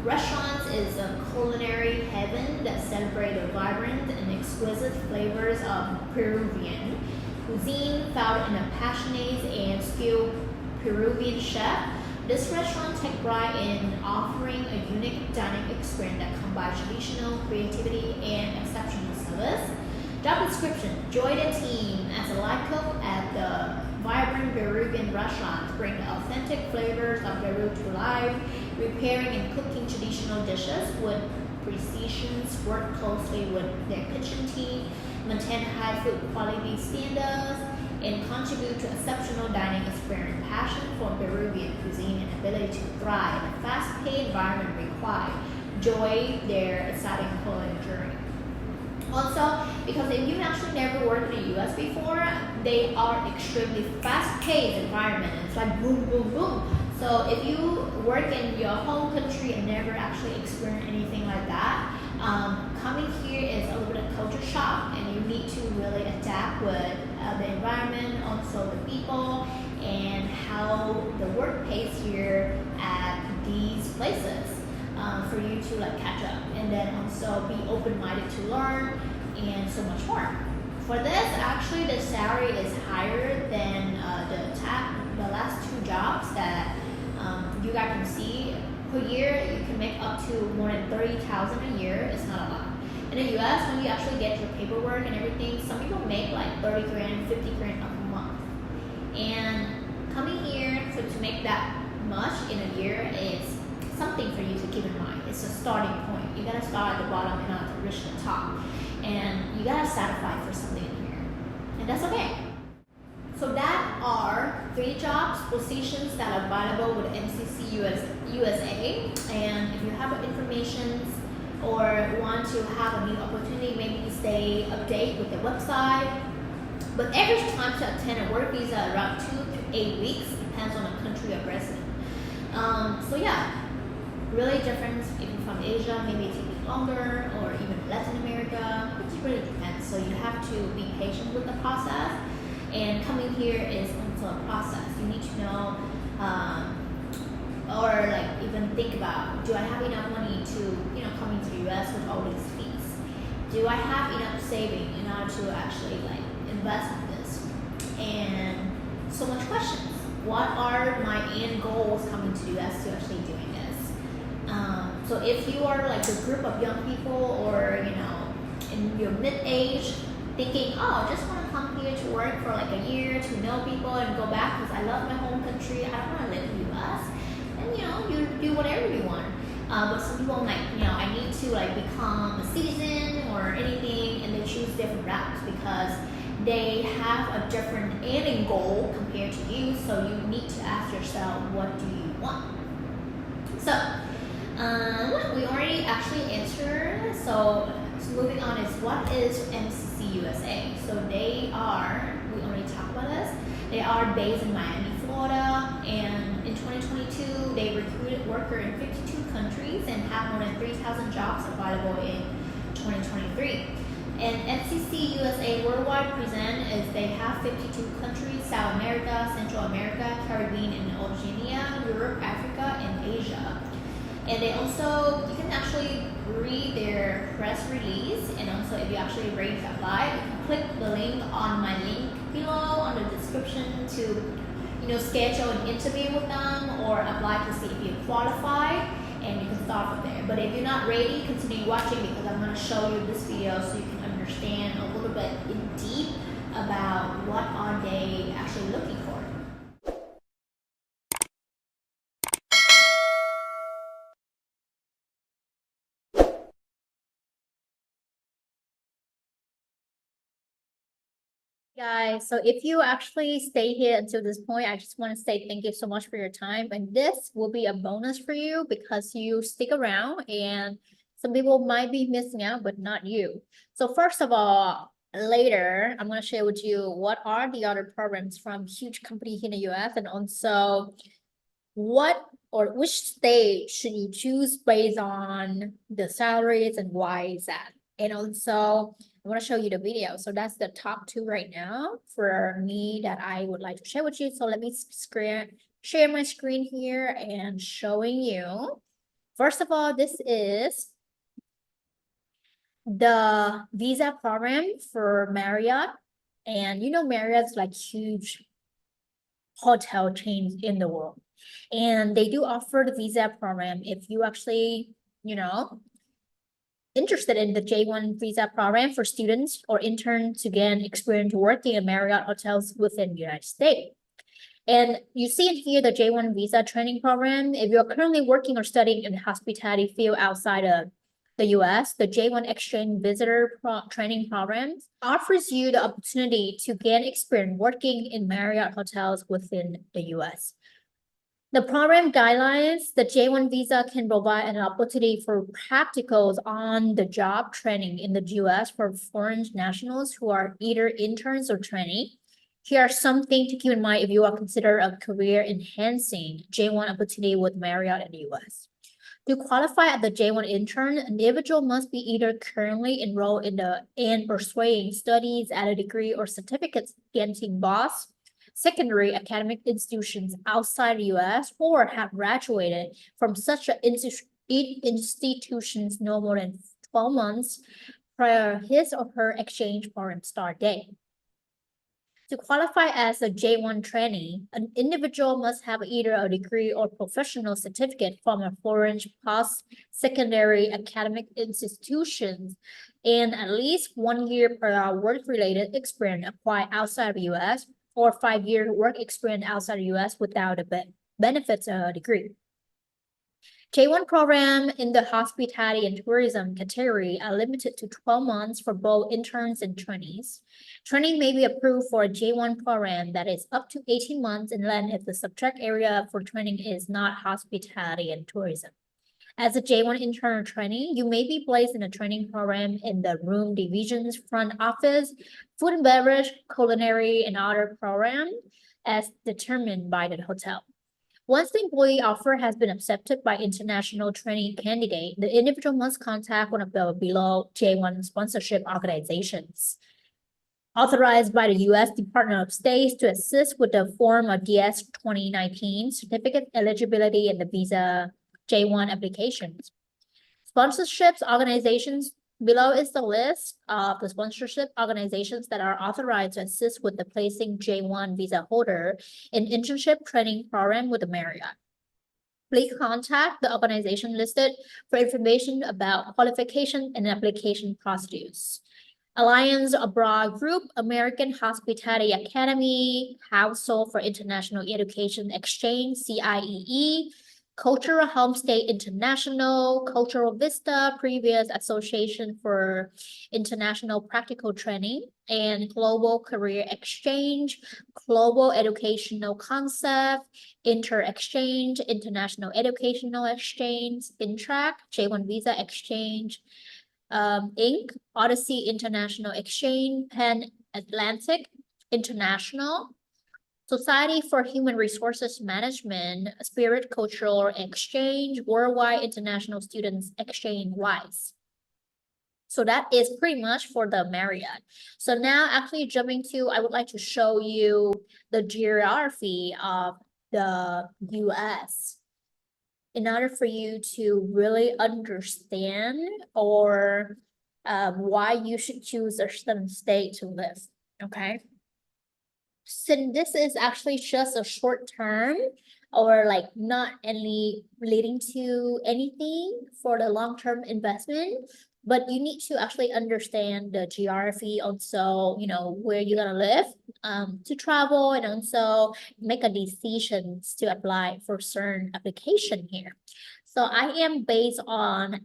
restaurants is a culinary heaven that celebrates the vibrant and exquisite flavors of Peruvian cuisine, founded in a passionate and skilled Peruvian chef. This restaurant takes pride in offering a unique dining experience that combines traditional creativity and exceptional service. Job description: join the team as a light cook at the vibrant Peruvian restaurant. Bring the authentic flavors of Peru to life, preparing and cooking traditional dishes with precision. Work closely with their kitchen team, maintain high food quality standards, and contribute to exceptional dining experience. Passion for Peruvian cuisine and ability to thrive in a fast-paced environment required. Enjoy their exciting culinary journey. Also, because if you actually never worked in the US before, they are extremely fast-paced environment. It's like boom, boom, boom. So if you work in your home country and never actually experienced anything like that, coming here is a little bit of culture shock, and you need to really adapt with the environment, also the people, and how the work pays here at these places for you to catch up, and then also be open-minded to learn and so much more. For this, actually the salary is higher than the last two jobs that you guys can see. Per year, you can make up to more than $30,000 a year. It's not a lot. In the US, when you actually get your paperwork and everything, some people make like 30 grand, 50 grand a month. And coming here to make that much in a year is something for you to keep in mind. It's a starting point. You gotta start at the bottom and not to reach the top. And you gotta satisfy for something in here. And that's okay. So that are 3 jobs positions that are available with MCC USA. And if you have information or want to have a new opportunity, maybe stay update with the website. But average time to obtain a work visa around 2 to 8 weeks, depends on the country of residence. So yeah, really different. If you're from Asia, maybe it takes longer, or even Latin America, it really depends. So you have to be patient with the process. And coming here is also a process. You need to know, or like even think about, do I have enough money to, come into the US with all these fees? Do I have enough saving in order to actually like invest in this? And so much questions. What are my end goals coming to the US to actually doing this? So if you are like a group of young people, or in your mid-age, thinking, oh, I just want to come here to work for like a year to know people and go back because I love my home country, I don't want to live in the US, and you do whatever you want. But some people like, I need to like become a citizen or anything, and they choose different routes because they have a different ending goal compared to you. So you need to ask yourself, what do you want? So we already actually answered. So moving on is, what is MCC USA? So we already talked about this. They are based in Miami, Florida, and in 2022 they recruited workers in 52 countries and have more than 3,000 jobs available in 2023. And MCC USA worldwide present is they have 52 countries: South America, Central America, Caribbean, and Oceania, Europe, Africa, and Asia. And they also, you can actually read their press release, and also if you actually ready to apply, you can click the link on my link below on the description to schedule an interview with them or apply to see if you qualify, and you can start from there. But if you're not ready, continue watching, because I'm going to show you this video so you can understand a little bit in deep about what are they actually looking for. Guys, so if you actually stay here until this point, I just want to say thank you so much for your time, and this will be a bonus for you because you stick around, and some people might be missing out, but not you. So first of all, later I'm going to share with you what are the other programs from huge company here in the US, and also which state should you choose based on the salaries and why is that. And also I want to show you the video. So that's the top 2 right now for me that I would like to share with you. So let me share my screen here and showing you. First of all, this is the visa program for Marriott. And Marriott's like huge hotel chains in the world. And they do offer the visa program if you actually, interested in the J-1 visa program for students or interns to gain experience working in Marriott hotels within the United States. And you see in here the J-1 visa training program. If you're currently working or studying in the hospitality field outside of the US, the J-1 exchange visitor training program offers you the opportunity to gain experience working in Marriott hotels within the US. The program guidelines, the J-1 visa can provide an opportunity for practicals on the job training in the US for foreign nationals who are either interns or trainees. Here are some things to keep in mind if you are considering a career enhancing J-1 opportunity with Marriott in the US. To qualify as the J-1 intern, an individual must be either currently enrolled in pursuing studies at a degree or certificate granting boss, secondary academic institutions outside the US, or have graduated from such institutions no more than 12 months prior to his or her exchange program start date. To qualify as a J-1 trainee, an individual must have either a degree or professional certificate from a foreign post-secondary academic institution and at least 1 year prior work-related experience acquired outside the US, or 5 year work experience outside the US without the benefits of a degree. J-1 program in the hospitality and tourism category are limited to 12 months for both interns and trainees. Training may be approved for a J-1 program that is up to 18 months in length if the subject area for training is not hospitality and tourism. As a J-1 intern or trainee, you may be placed in a training program in the room division's front office, food and beverage, culinary, and other programs as determined by the hotel. Once the employee offer has been accepted by international training candidate, the individual must contact one of the below J-1 sponsorship organizations authorized by the U.S. Department of State to assist with the form of DS 2019 certificate eligibility and the visa J-1 applications. Sponsorships organizations below is the list of the sponsorship organizations that are authorized to assist with the placing J-1 visa holder in internship training program with the Marriott. Please contact the organization listed for information about qualification and application procedures. Alliance Abroad Group, American Hospitality Academy, Council for International Education Exchange, CIEE, Cultural Homestay International, Cultural Vista, previous Association for International Practical Training, and Global Career Exchange, Global Educational Concept, Inter-Exchange, International Educational Exchange, INTRAC, J-1 Visa Exchange, Inc., Odyssey International Exchange, Pan Atlantic International, Society for Human Resources Management, Spirit Cultural Exchange, Worldwide International Students Exchange, WISE. So that is pretty much for the Marriott. So now actually jumping to, I would like to show you the geography of the US in order for you to really understand or why you should choose a certain state to live, okay? Since this is actually just a short term or like not any relating to anything for the long-term investment, but you need to actually understand the geography, also, you know, where you're gonna live, to travel, and also make a decisions to apply for certain application here. So I am based on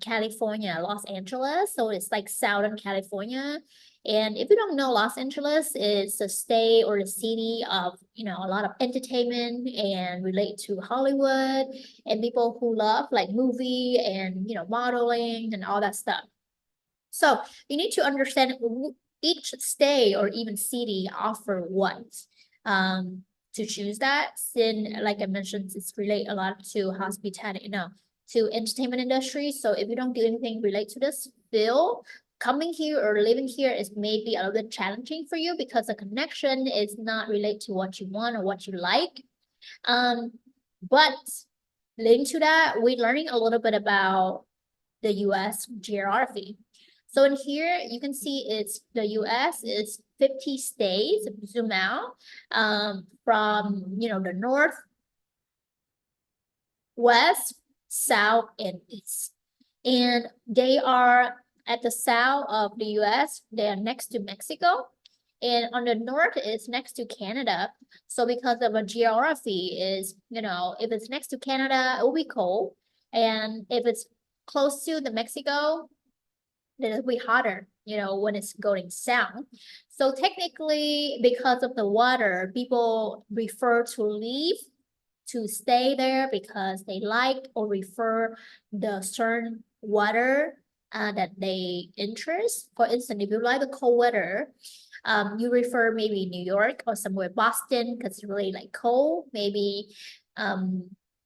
California, Los Angeles. So it's like Southern California. And if you don't know, Los Angeles is the state or the city of, you know, a lot of entertainment and relate to Hollywood and people who love like movie and, you know, modeling and all that stuff. So you need to understand each state or even city offer what. To choose that, since like I mentioned, it's relate a lot to hospitality, you know, to entertainment industry. So if you don't do anything relate to this field, coming here or living here is maybe a little bit challenging for you because the connection is not related to what you want or what you like. But linked to that, we're learning a little bit about the US geography. So in here, you can see it's the US is 50 states, zoom out, from, you know, the north, west, south, and east. And they are at the south of the US, they are next to Mexico. And on the north is next to Canada. So because of a geography is, you know, if it's next to Canada, it will be cold. And if it's close to the Mexico, then it'll be hotter, you know, when it's going south. So technically, because of the water, people prefer to leave to stay there because they like or refer the certain water that they interest. For instance, if you like the cold weather, you refer maybe New York or somewhere Boston because it's really like cold. Maybe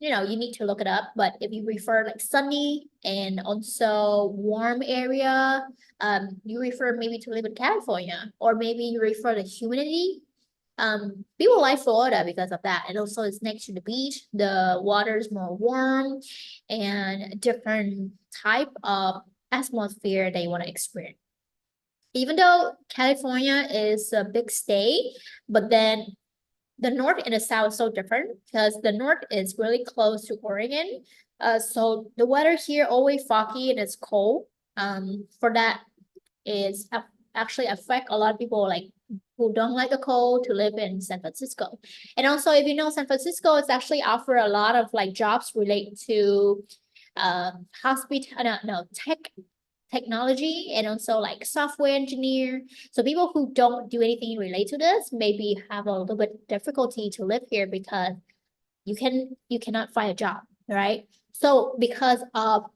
you know, you need to look it up. But if you refer like sunny and also warm area, you refer maybe to live in California, or maybe you refer to humidity. People like Florida because of that. And also it's next to the beach. The water is more warm and different type of atmosphere they want to experience. Even though California is a big state, but then the north and the south is so different because the north is really close to Oregon. So the weather here always foggy and it's cold. For that is actually affect a lot of people like who don't like the cold to live in San Francisco. And also, if you know, San Francisco is actually offer a lot of like jobs related to technology, and also like software engineer. So people who don't do anything related to this maybe have a little bit difficulty to live here because you cannot find a job, right? So because of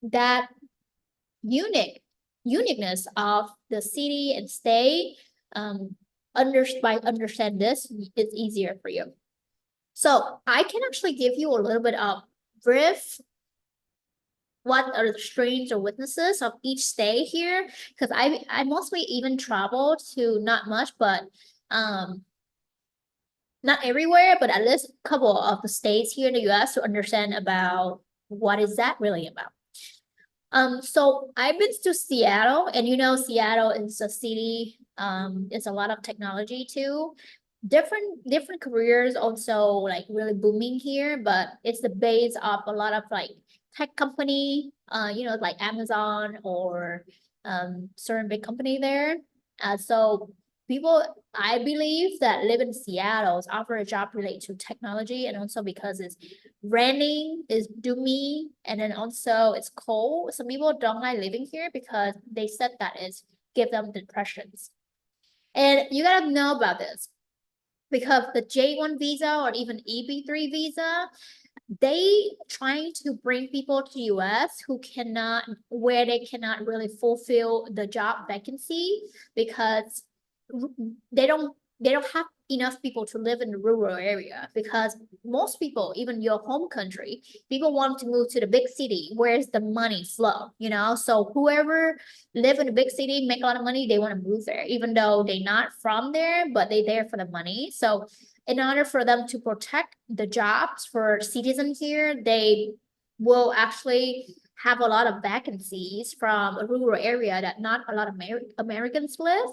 that uniqueness of the city and state, understand this, it's easier for you. So I can actually give you a little bit of brief what are the strengths or weaknesses of each state here, because I mostly even travel to not much, but not everywhere, but at least a couple of the states here in the US to understand about what is that really about. So I've been to Seattle, and you know, Seattle is a city, it's a lot of technology too. Different careers also like really booming here, but it's the base of a lot of like tech company, you know, like Amazon or certain big company there. So people, I believe that live in Seattle offer a job related to technology, and also because it's raining, is doomy, and then also it's cold. Some people don't like living here because they said that it's give them depressions. And you gotta know about this because the J-1 visa or even EB3 visa, they trying to bring people to US who cannot, where they cannot really fulfill the job vacancy because they don't have enough people to live in the rural area, because most people, even your home country, people want to move to the big city where's the money flow, you know. So whoever live in a big city, make a lot of money, they want to move there even though they're not from there, but they there for the money. So in order for them to protect the jobs for citizens here, they will actually have a lot of vacancies from a rural area that not a lot of Americans live.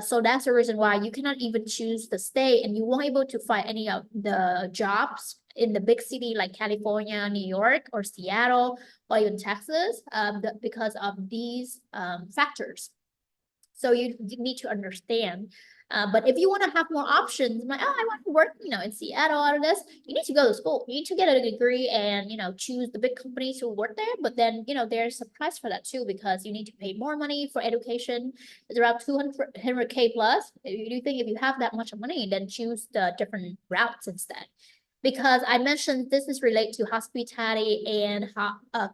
So that's the reason why you cannot even choose the state, and you won't able to find any of the jobs in the big city like California, New York, or Seattle, or even Texas, because of these factors. So you need to understand. But if you want to have more options, like, oh, I want to work, you know, in Seattle out of this, you need to go to school. You need to get a degree and, you know, choose the big companies to work there. But then, you know, there's a price for that too, because you need to pay more money for education. It's around 200K plus. If you think if you have that much money, then choose the different routes instead. Because I mentioned this is related to hospitality and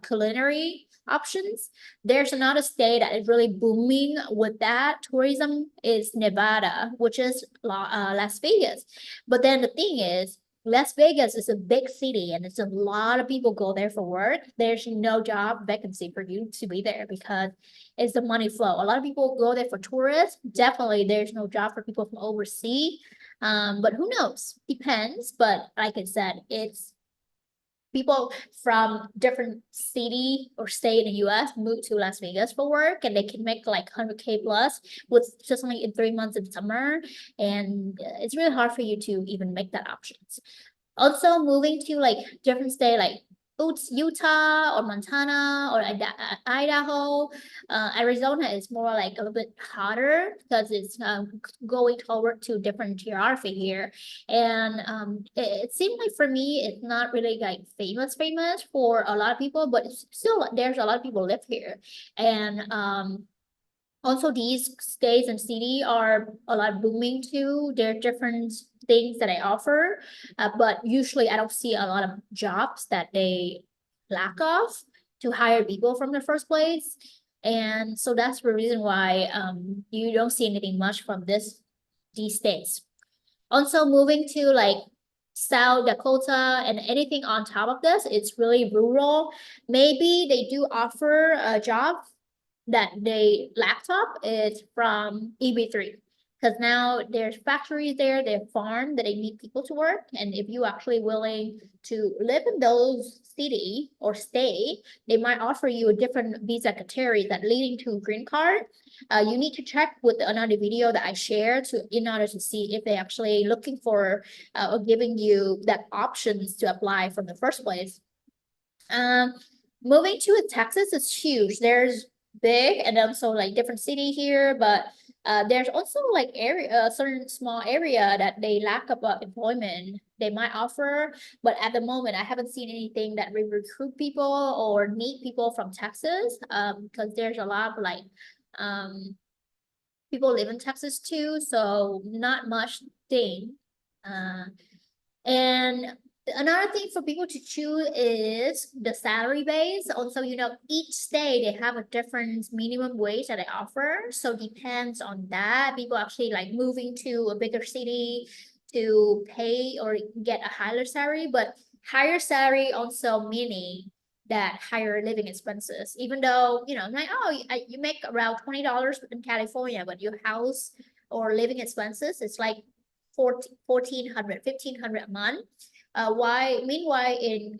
culinary options. There's another state that is really booming with that tourism is Nevada, which is Las Vegas. But then the thing is, Las Vegas is a big city and it's a lot of people go there for work. There's no job vacancy for you to be there because it's the money flow. A lot of people go there for tourists. Definitely there's no job for people from overseas. But who knows? Depends. But like I said, it's people from different city or state in the US move to Las Vegas for work, and they can make like 100K plus with just only in 3 months in summer. And it's really hard for you to even make that options. Also moving to like different state like Utah or Montana or Idaho. Arizona is more like a little bit hotter because it's going toward to different geography here. And it seemed like for me, it's not really like famous for a lot of people, but it's still there's a lot of people live here. And also these states and city are a lot booming too. There are different things that I offer, but usually I don't see a lot of jobs that they lack of to hire people from the first place. And so that's the reason why you don't see anything much from these states. Also moving to like South Dakota and anything on top of this, it's really rural. Maybe they do offer a job that they laptop is from EB3, because now there's factories there, there's farm that they need people to work. And if you actually willing to live in those city or state, they might offer you a different visa category that leading to green card. You need to check with another video that I share to in order to see if they actually looking for or giving you that options to apply from the first place. Moving to Texas is huge. There's big and also like different city here, but There's also like area, certain small area that they lack about employment. They might offer, but at the moment, I haven't seen anything that will recruit people or need people from Texas. Because there's a lot of like, people live in Texas too, so not much thing. Uh, and another thing for people to choose is the salary base. Also, each state they have a different minimum wage that they offer. So depends on that. People actually like moving to a bigger city to pay or get a higher salary, but higher salary also meaning that higher living expenses. Even though, like, oh, you make around $20 in California, but your house or living expenses is like 1,400, 1,500 a month. Meanwhile, in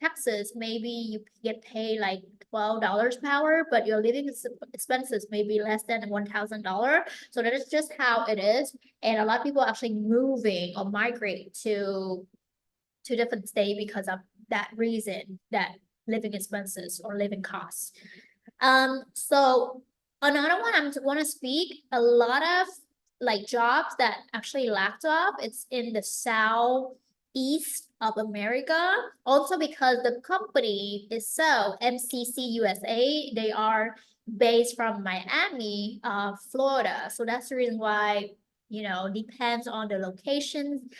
Texas, maybe you get paid like $12 per hour, but your living expenses may be less than $1,000. So that is just how it is. And a lot of people actually moving or migrate to different state because of that reason, that living expenses or living costs. So another one I want to speak, a lot of like jobs that actually lacked up, it's in the southeast of America. Also because the company itself, MCC USA, they are based from Miami, Florida. So that's the reason why, depends on the location,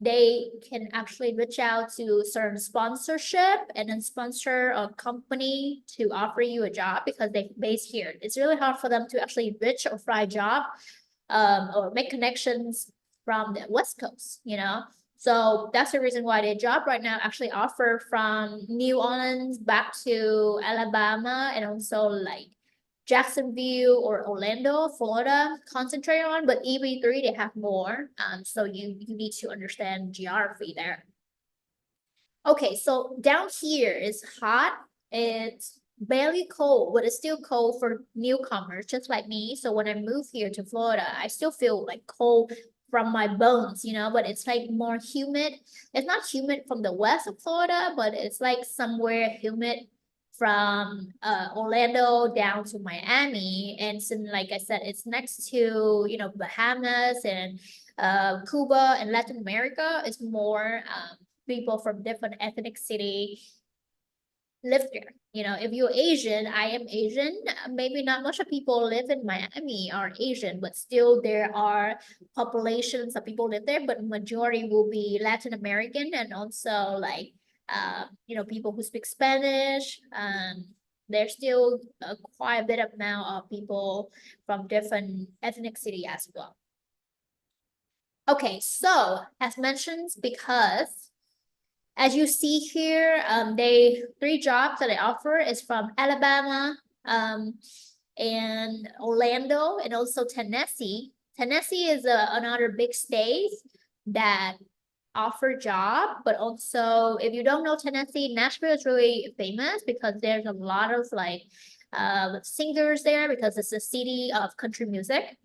they can actually reach out to certain sponsorship and then sponsor a company to offer you a job because they're based here. It's really hard for them to actually reach or fly job, or make connections from the West Coast, So that's the reason why their job right now actually offer from New Orleans back to Alabama and also like Jacksonville or Orlando, Florida, concentrate on, but EB3 they have more. So you need to understand geography there. Okay, so down here is hot. It's barely cold, but it's still cold for newcomers, just like me. So when I move here to Florida, I still feel like cold from my bones, but it's like more humid. It's not humid from the west of Florida, but it's like somewhere humid from Orlando down to Miami. And since, like I said, it's next to, Bahamas and Cuba and Latin America, it's more people from different ethnic city live there. If you're Asian, I am Asian, maybe not much of people live in Miami are Asian, but still there are populations of people live there, but majority will be Latin American and also like people who speak Spanish. There's still quite a bit of amount of people from different ethnic city as well. Okay, so as mentioned, because as you see here, they 3 jobs that they offer is from Alabama, and Orlando, and also Tennessee. Tennessee is another big state that offer job, but also if you don't know Tennessee, Nashville is really famous because there's a lot of like singers there because it's a city of country music.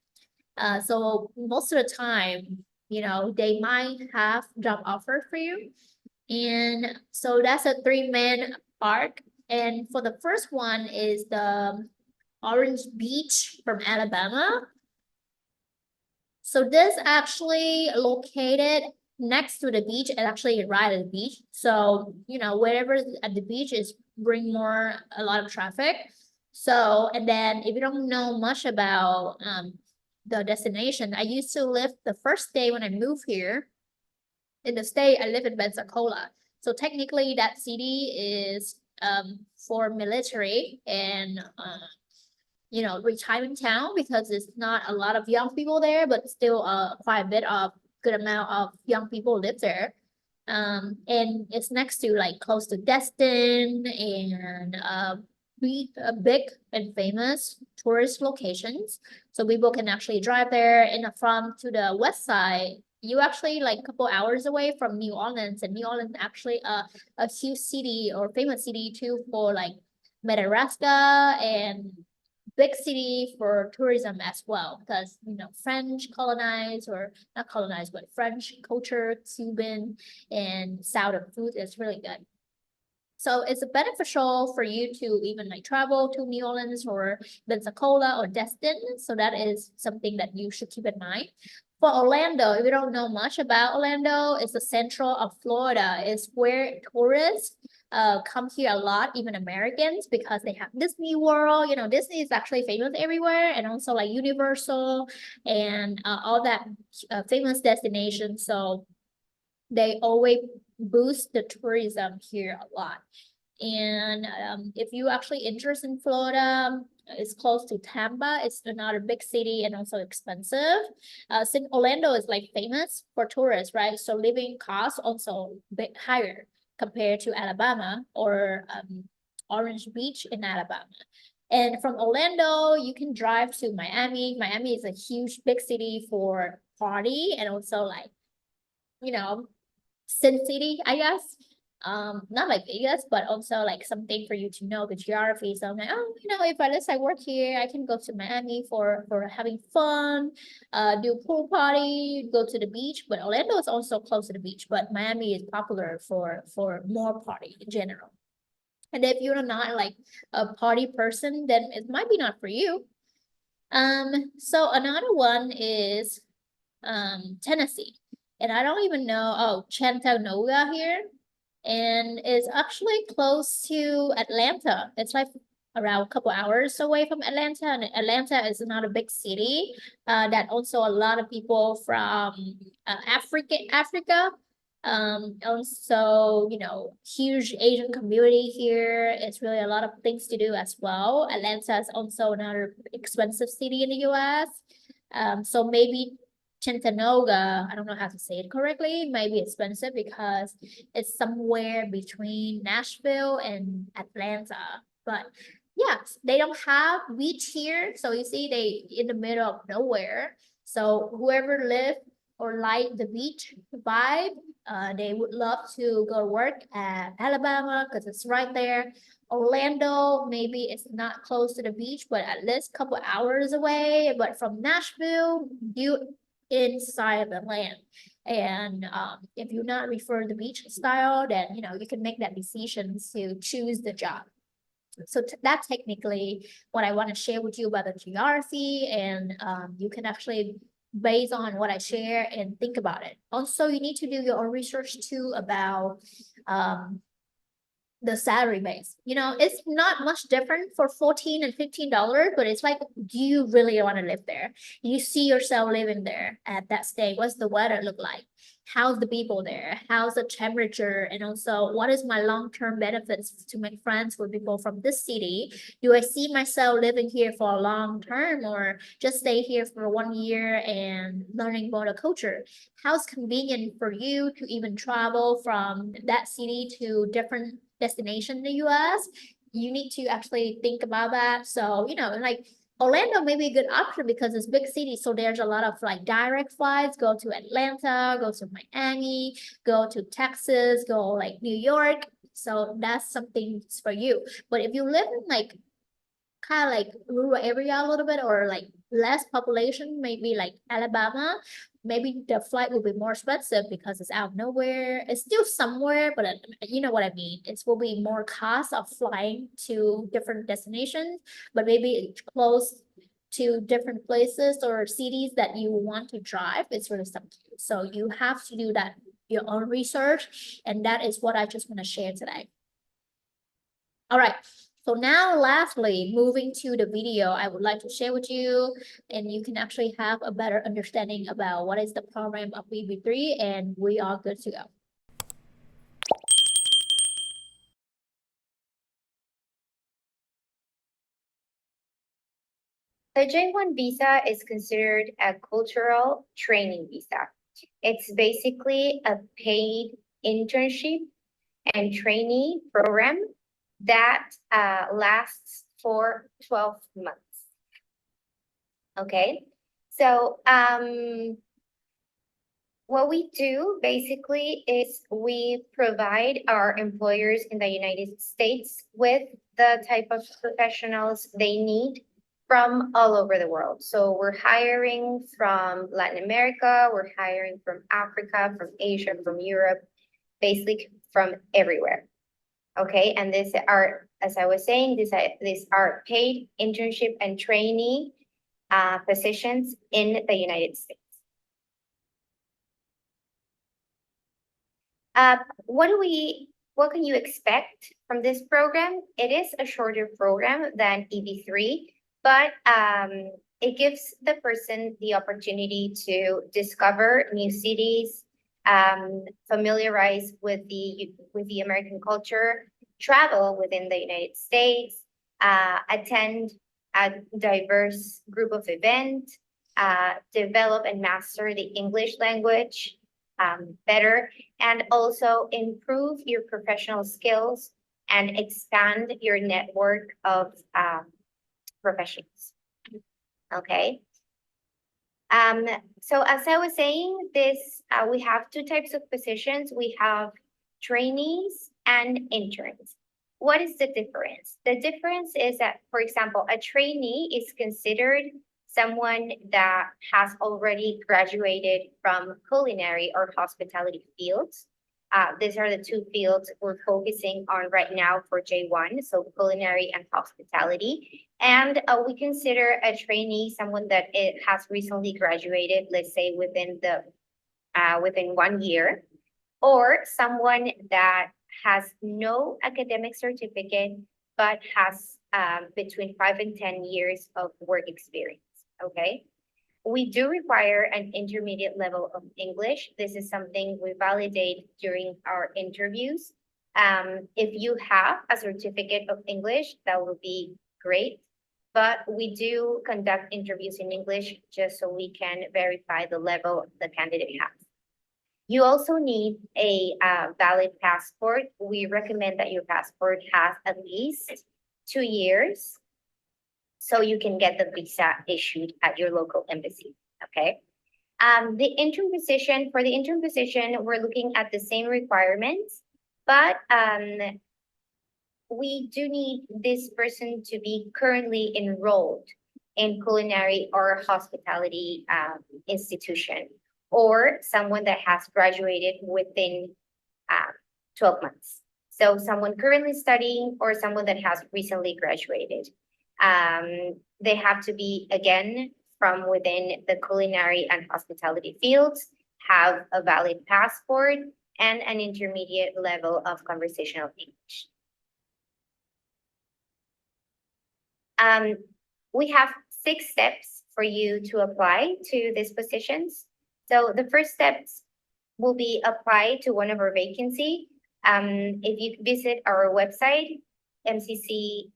So most of the time, they might have job offer for you. And so that's a 3-man arc. And for the first one is the Orange Beach from Alabama. So this actually located next to the beach and actually right at the beach. So, wherever at the beach is bring a lot of traffic. So, and then if you don't know much about the destination, I used to live the first day when I moved here in the state, I live in Pensacola. So technically that city is for military and retirement town because it's not a lot of young people there, but still quite a bit of good amount of young people live there. And it's next to like close to Destin and big and famous tourist locations. So people can actually drive there. And from to the west side, you actually like a couple hours away from New Orleans, and New Orleans actually a huge city or famous city too for like Madagascar and big city for tourism as well because French colonized or not colonized but French culture, Cuban and Southern food is really good. So it's beneficial for you to even like travel to New Orleans or Pensacola or Destin. So that is something that you should keep in mind. For Orlando, if you don't know much about Orlando, it's the central of Florida. It's where tourists come here a lot, even Americans, because they have Disney World. You know, Disney is actually famous everywhere, and also like Universal and all that famous destinations. So they always boost the tourism here a lot. And if you actually interested in Florida, it's close to Tampa. It's another big city and also expensive. Since Orlando is like famous for tourists, right? So living costs also a bit higher compared to Alabama or Orange Beach in Alabama. And from Orlando, you can drive to Miami. Miami is a huge big city for party and also like, you know, Sin City, I guess. Not like Vegas, but also like something for you to know the geography. So I'm like, oh, you know, if I work here, I can go to Miami for having fun, do pool party, go to the beach. But Orlando is also close to the beach, but Miami is popular for more party in general. And if you're not like a party person, then it might be not for you. So another one is Tennessee. And I don't even know, oh, Chattanooga here. And it's actually close to Atlanta. It's like around a couple hours away from Atlanta. And Atlanta is not a big city. That also a lot of people from Africa. Also, you know, huge Asian community here. It's really a lot of things to do as well. Atlanta is also another expensive city in the US. So maybe Chattanooga, I don't know how to say it correctly, might be expensive because it's somewhere between Nashville and Atlanta. But yeah, they don't have beach here. So you see, they in the middle of nowhere. So whoever live or like the beach vibe, they would love to go work at Alabama because it's right there. Orlando, maybe it's not close to the beach, but at least a couple hours away. But from Nashville, you inside the land. And if you not refer the beach style, then you know you can make that decision to choose the job. So that's technically what I want to share with you about the geography, and you can actually based on what I share and think about it. Also, you need to do your own research too about um, the salary base. You know, it's not much different for $14 and $15, but it's like, do you really want to live there? You see yourself living there at that state. What's the weather look like? How's the people there? How's the temperature? And also, what is my long-term benefits to make friends with people from this city? Do I see myself living here for a long term or just stay here for 1 year and learning about the culture? How's convenient for you to even travel from that city to different destination in the US? You need to actually think about that. So, you know, like Orlando may be a good option because it's big city. So there's a lot of like direct flights, go to Atlanta, go to Miami, go to Texas, go like New York. So that's something for you. But if you live in like kind of like rural area a little bit or like less population, maybe like Alabama, maybe the flight will be more expensive because it's out of nowhere. It's still somewhere, but you know what I mean. It will be more cost of flying to different destinations, but maybe it's close to different places or cities that you want to drive. It's really something. So you have to do that your own research, and that is what I just want to share today. All right. So now lastly, moving to the video, I would like to share with you, and you can actually have a better understanding about what is the program of VB3, and we are good to go. The J-1 visa is considered a cultural training visa. It's basically a paid internship and trainee program that lasts for 12 months. Okay, so what we do basically is we provide our employers in the United States with the type of professionals they need from all over the world. So we're hiring from Latin America, we're hiring from Africa, from Asia, from Europe, basically from everywhere. Okay, and these are, as I was saying, these are paid internship and trainee positions in the United States. What can you expect from this program? It is a shorter program than EB3, but it gives the person the opportunity to discover new cities, familiarize with the American culture, travel within the United States, attend a diverse group of events, develop and master the English language better, and also improve your professional skills and expand your network of professionals. Okay. So as I was saying, we have two types of positions. We have trainees and interns. What is the difference? The difference is that, for example, a trainee is considered someone that has already graduated from culinary or hospitality fields. These are the two fields we're focusing on right now for J-1, so culinary and hospitality. And we consider a trainee someone that has recently graduated, let's say within 1 year, or someone that has no academic certificate but has between 5 and 10 years of work experience. Okay. We do require an intermediate level of English. This is something we validate during our interviews. If you have a certificate of English, that would be great. But we do conduct interviews in English just so we can verify the level the candidate has. You also need a valid passport. We recommend that your passport has at least 2 years so you can get the visa issued at your local embassy, okay? For the intern position, we're looking at the same requirements, but we do need this person to be currently enrolled in culinary or hospitality institution, or someone that has graduated within 12 months. So someone currently studying or someone that has recently graduated. They have to be, again, from within the culinary and hospitality fields, have a valid passport, and an intermediate level of conversational English. We have 6 steps for you to apply to these positions. So the first steps will be apply to one of our vacancy. If you visit our website, mccjobs.co,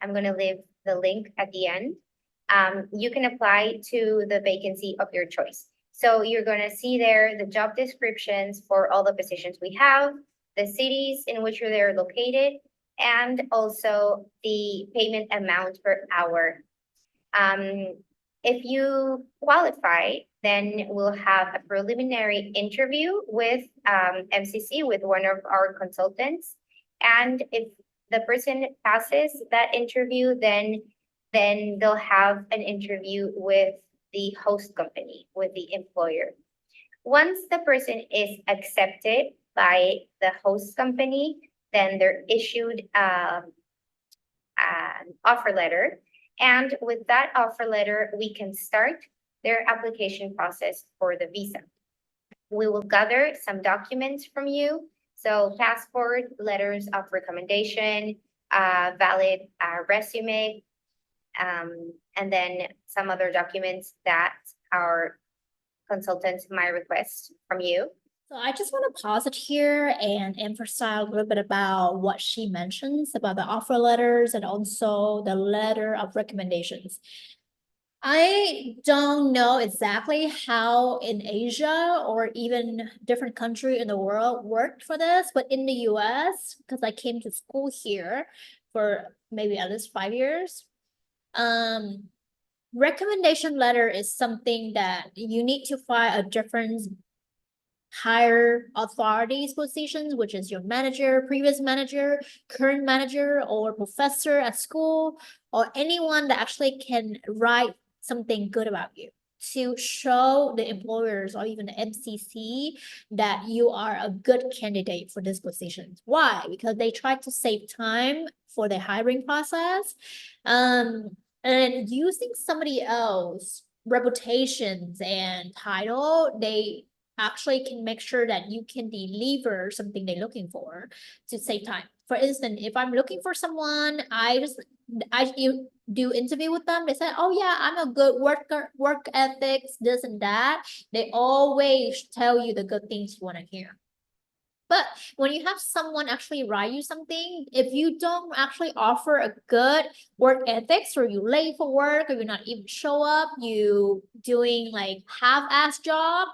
I'm going to leave the link at the end. You can apply to the vacancy of your choice. So you're going to see there the job descriptions for all the positions we have, the cities in which they're located, and also the payment amount per hour. If you qualify, then we'll have a preliminary interview with MCC, with one of our consultants. And if the person passes that interview, then they'll have an interview with the host company, with the employer. Once the person is accepted by the host company, then they're issued an offer letter. And with that offer letter, we can start their application process for the visa. We will gather some documents from you. So passport, letters of recommendation, valid resume, and then some other documents that our consultants might request from you. So I just want to pause it here and emphasize a little bit about what she mentions about the offer letters and also the letter of recommendations. I don't know exactly how in Asia or even different country in the world worked for this, but in the US, because I came to school here for maybe at least 5 years, recommendation letter is something that you need to file a different higher authorities positions, which is your manager, previous manager, current manager, or professor at school, or anyone that actually can write something good about you to show the employers or even the MCC that you are a good candidate for this position. Why? Because they try to save time for the hiring process. And using somebody else reputations and title, they actually can make sure that you can deliver something they're looking for to save time. For instance, if I'm looking for someone, you do interview with them, they say, oh yeah, I'm a good worker, work ethics, this and that. They always tell you the good things you want to hear. But when you have someone actually write you something, if you don't actually offer a good work ethics, or you late for work, or you're not even show up, you doing like half-ass job,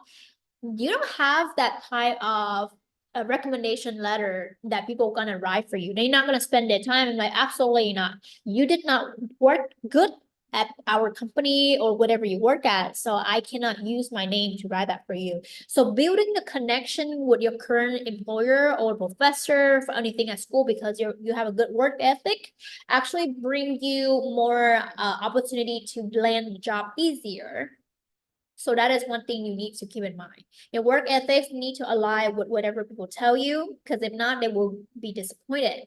you don't have that type of a recommendation letter that people are gonna write for you. They're not gonna spend their time and like, absolutely not. You did not work good at our company or whatever you work at, so I cannot use my name to write that for you. So building the connection with your current employer or professor for anything at school, because you have a good work ethic, actually bring you more opportunity to land the job easier. So that is one thing you need to keep in mind. Your work ethics need to align with whatever people tell you, because if not, they will be disappointed.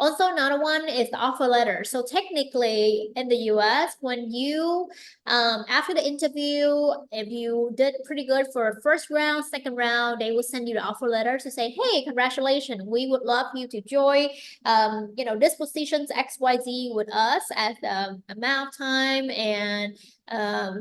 Also, another one is the offer letter. So technically in the US, when you, after the interview, if you did pretty good for first round, second round, they will send you the offer letter to say, hey, congratulations, we would love you to join, this position's XYZ with us at the amount of time, and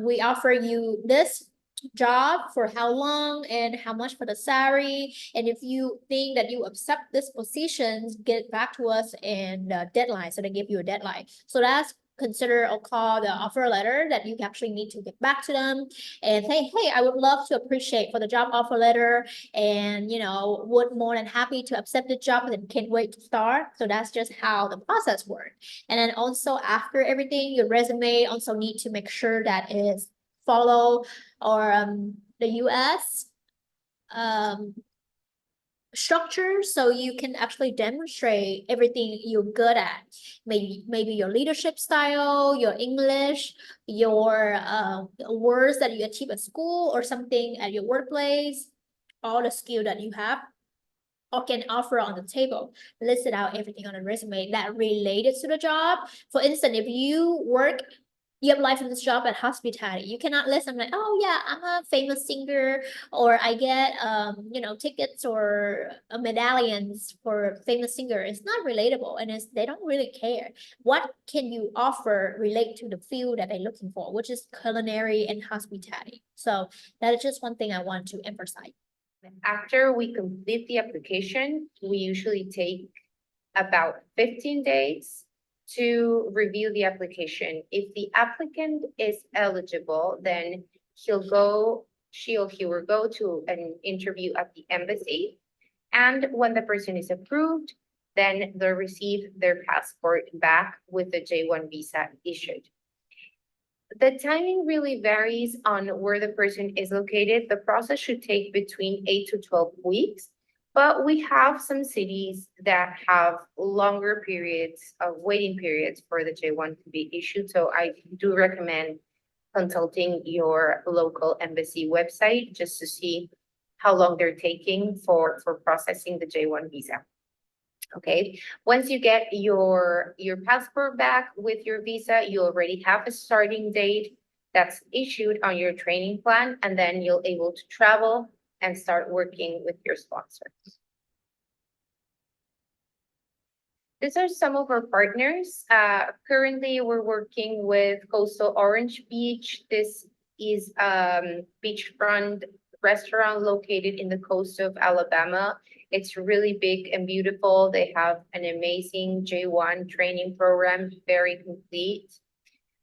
we offer you this job for how long and how much for the salary, and if you think that you accept this position, get back to us and deadline. So they give you a deadline, so that's consider or call the offer letter, that you actually need to get back to them and say, hey, I would love to appreciate for the job offer letter, and would more than happy to accept the job and can't wait to start. So that's just how the process works. And then also after everything, your resume also need to make sure that is follow or the US structure, so you can actually demonstrate everything you're good at. Maybe your leadership style, your English, your words that you achieve at school or something at your workplace, all the skill that you have or can offer on the table. List it out everything on a resume that related to the job. For instance, if you apply for this job at hospitality, you cannot list, I'm like, oh yeah, I'm a famous singer, or I get tickets or medallions for famous singer. It's not relatable, and they don't really care. What can you offer relate to the field that they're looking for, which is culinary and hospitality. So that is just one thing I want to emphasize. After we complete the application, we usually take about 15 days to review the application. If the applicant is eligible, then she or he will go to an interview at the embassy. And when the person is approved, then they'll receive their passport back with the J-1 visa issued. The timing really varies on where the person is located. The process should take between 8 to 12 weeks, but we have some cities that have longer periods of waiting periods for the J-1 to be issued. So I do recommend consulting your local embassy website just to see how long they're taking for processing the J-1 visa. Okay, once you get your passport back with your visa, you already have a starting date that's issued on your training plan, and then you'll able to travel and start working with your sponsor. These are some of our partners. Currently, we're working with Coastal Orange Beach. This is beachfront restaurant located in the coast of Alabama. It's really big and beautiful. They have an amazing J-1 training program, very complete.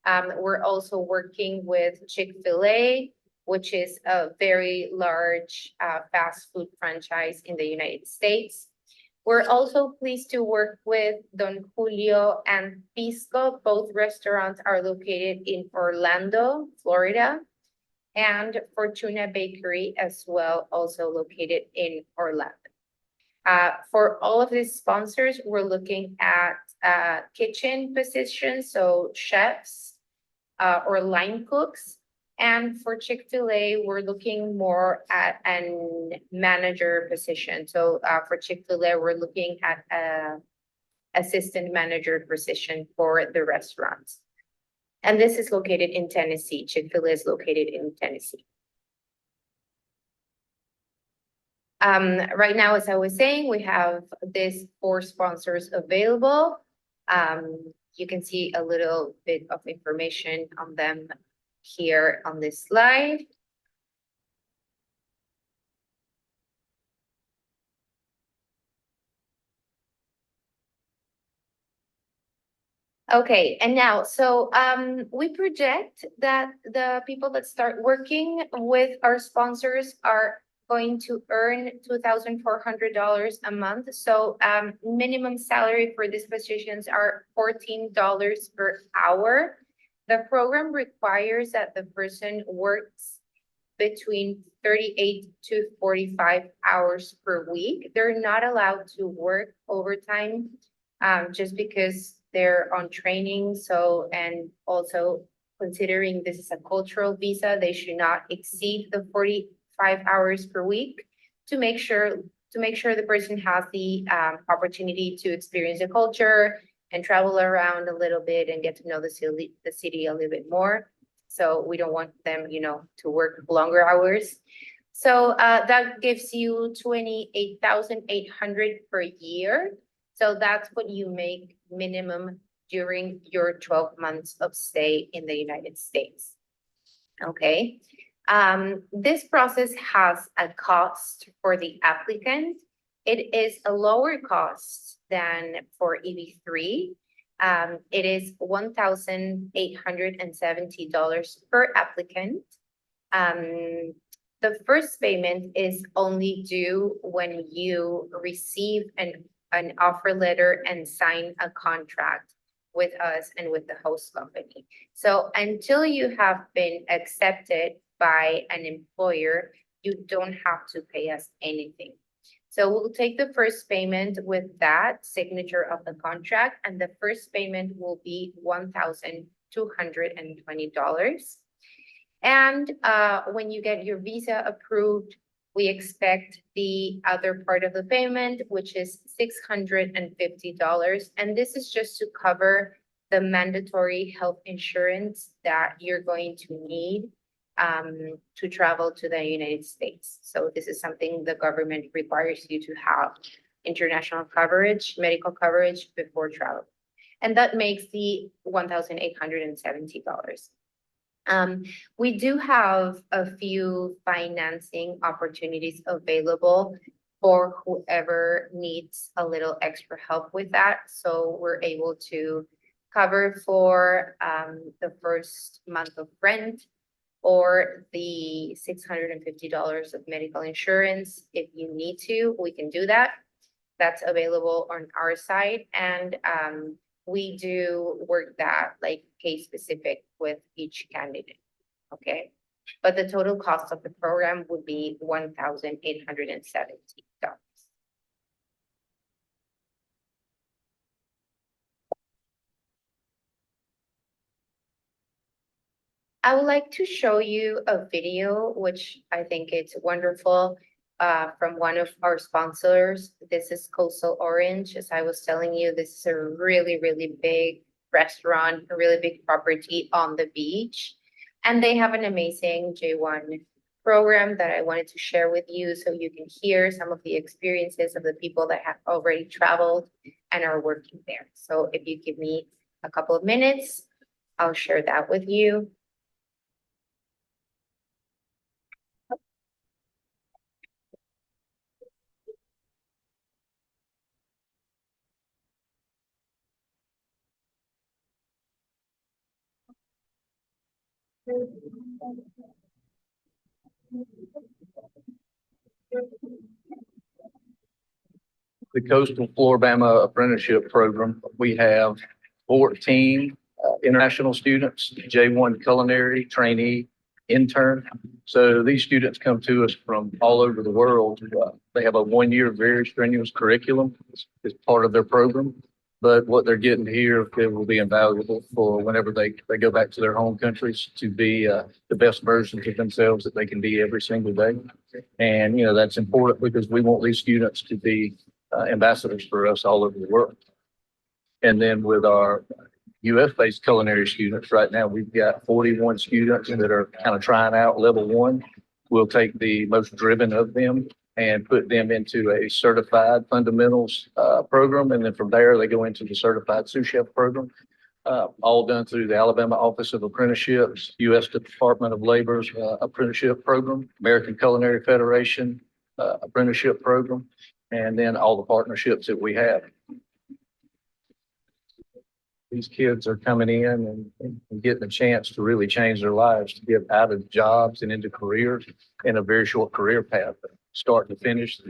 We're also working with Chick-fil-A, which is a very large fast food franchise in the United States. We're also pleased to work with Don Julio and Pisco. Both restaurants are located in Orlando, Florida, and Fortuna Bakery as well, also located in Orlando. For all of these sponsors, we're looking at kitchen positions, so chefs or line cooks. And for Chick-fil-A, we're looking more at an manager position. So for Chick-fil-A, we're looking at a assistant manager position for the restaurants. And this is located in Tennessee. Chick-fil-A is located in Tennessee. Right now, as I was saying, we have these 4 sponsors available. You can see a little bit of information on them here on this slide. Okay, and now, so we project that the people that start working with our sponsors are going to earn $2,400 a month. So minimum salary for these positions are $14 per hour. The program requires that the person works between 38 to 45 hours per week. They're not allowed to work overtime just because they're on training. So, and also considering this is a cultural visa, they should not exceed the 45 hours per week to make sure the person has the opportunity to experience the culture and travel around a little bit and get to know the city a little bit more. So we don't want them, to work longer hours. So that gives you 28,800 per year. So that's what you make minimum during your 12 months of stay in the United States. Okay. This process has a cost for the applicant. It is a lower cost than for EB3. It is $1,870 per applicant. The first payment is only due when you receive an offer letter and sign a contract with us and with the host company. So until you have been accepted by an employer, you don't have to pay us anything. So we'll take the first payment with that signature of the contract, and the first payment will be $1,220. And when you get your visa approved, we expect the other part of the payment, which is $650. And this is just to cover the mandatory health insurance that you're going to need to travel to the United States. So this is something the government requires you to have international coverage, medical coverage before travel. And that makes the $1,870. We do have a few financing opportunities available for whoever needs a little extra help with that. So we're able to cover for the first month of rent or the $650 of medical insurance. If you need to, we can do that. That's available on our side. And we do work that like case specific with each candidate. Okay. But the total cost of the program would be $1,870. I would like to show you a video, which I think it's wonderful, from one of our sponsors. This is Coastal Orange. As I was telling you, this is a really, really big restaurant, a really big property on the beach. And they have an amazing J-1 program that I wanted to share with you so you can hear some of the experiences of the people that have already traveled and are working there. So if you give me a couple of minutes, I'll share that with you. The Coastal Floribama Apprenticeship Program. We have 14 international students, J-1 culinary trainee, intern. So these students come to us from all over the world. They have a 1-year very strenuous curriculum as part of their program. but what they're getting here will be invaluable for whenever they go back to their home countries to be the best versions of themselves that they can be every single day. And, you know, that's important because we want these students to be ambassadors for us all over the world. And then with our US-based culinary students, right now, we've got 41 students that are kind of trying out level one. We'll take the most driven of them and put them into a certified fundamentals program. And then from there, they go into the certified sous chef program, all done through the Alabama Office of Apprenticeships, U.S. Department of Labor's apprenticeship program, American Culinary Federation apprenticeship program, and then all the partnerships that we have. These kids are coming in and getting a chance to really change their lives, to get out of jobs and into careers in a very short career path, start to finish.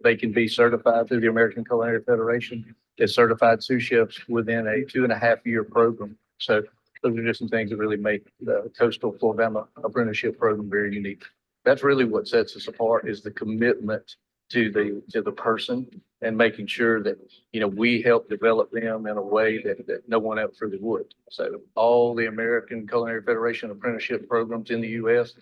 They can be certified through the American Culinary Federation as certified sous chefs within a 2.5-year program. So those are just some things that really make the Coastal Florida apprenticeship program very unique. That's really what sets us apart, is the commitment to the person and making sure that, you know, we help develop them in a way that no one else really would. So all the American Culinary Federation apprenticeship programs in the U.S.,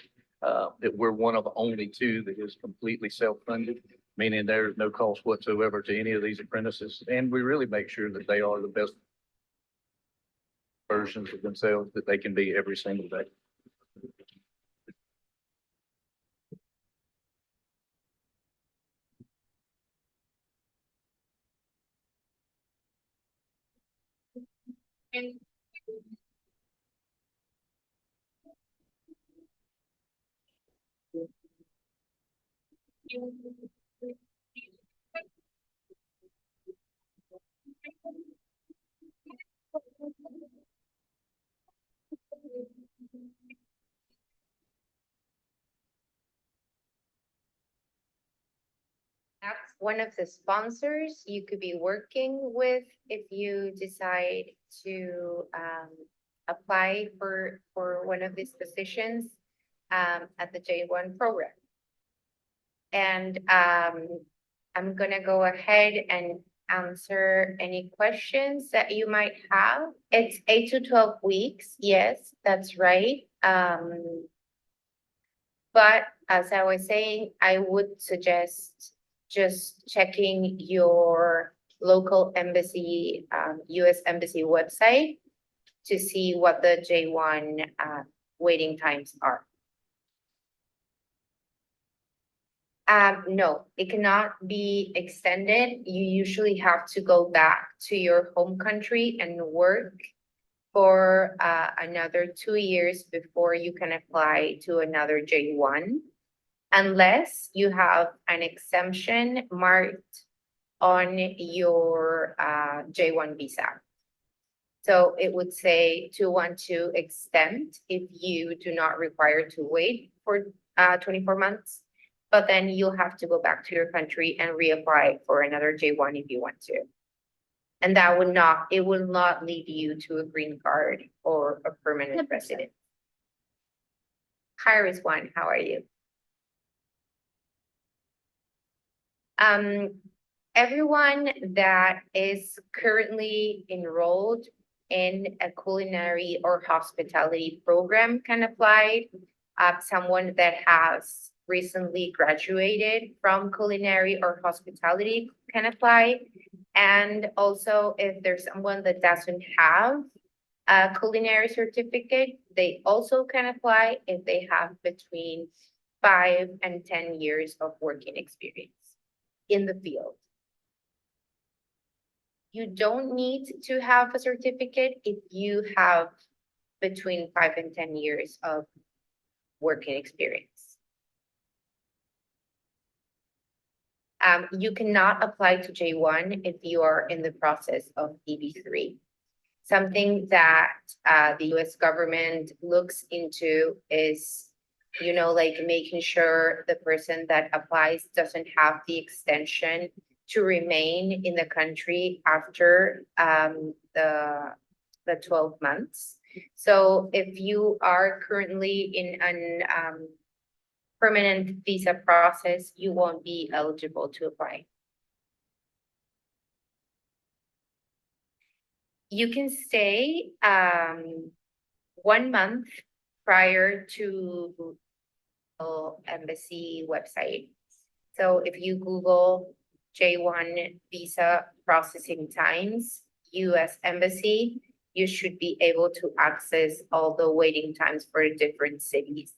that we're one of only 2 that is completely self-funded, meaning there's no cost whatsoever to any of these apprentices. And we really make sure that they are the best versions of themselves that they can be every single day. That's one of the sponsors you could be working with if you decide to apply for one of these positions at the J-1 program. And I'm gonna go ahead and answer any questions that you might have. It's 8 to 12 weeks. Yes, that's right. But as I was saying, I would suggest just checking your local embassy, US Embassy website to see what the J-1 waiting times are. No, it cannot be extended. You usually have to go back to your home country and work for another 2 years before you can apply to another J-1, unless you have an exemption marked on your J-1 visa. So it would say 212 exempt if you do not require to wait for 24 months, but then you'll have to go back to your country and reapply for another J-1 if you want to. And that would not, it will not lead you to a green card or a permanent resident. Hi, Rizwan, how are you? Everyone that is currently enrolled in a culinary or hospitality program can apply. Someone that has recently graduated from culinary or hospitality can apply. And also, if there's someone that doesn't have a culinary certificate, they also can apply if they have between 5 and 10 years of working experience in the field. You don't need to have a certificate if you have between 5 and 10 years of working experience. You cannot apply to J-1 if you are in the process of EB3. Something that the US government looks into is, you know, like making sure the person that applies doesn't have the extension to remain in the country after the 12 months. So if you are currently in an permanent visa process, you won't be eligible to apply. You can stay 1 month prior to embassy website. So if you Google J-1 visa processing times, US Embassy, you should be able to access all the waiting times for different cities.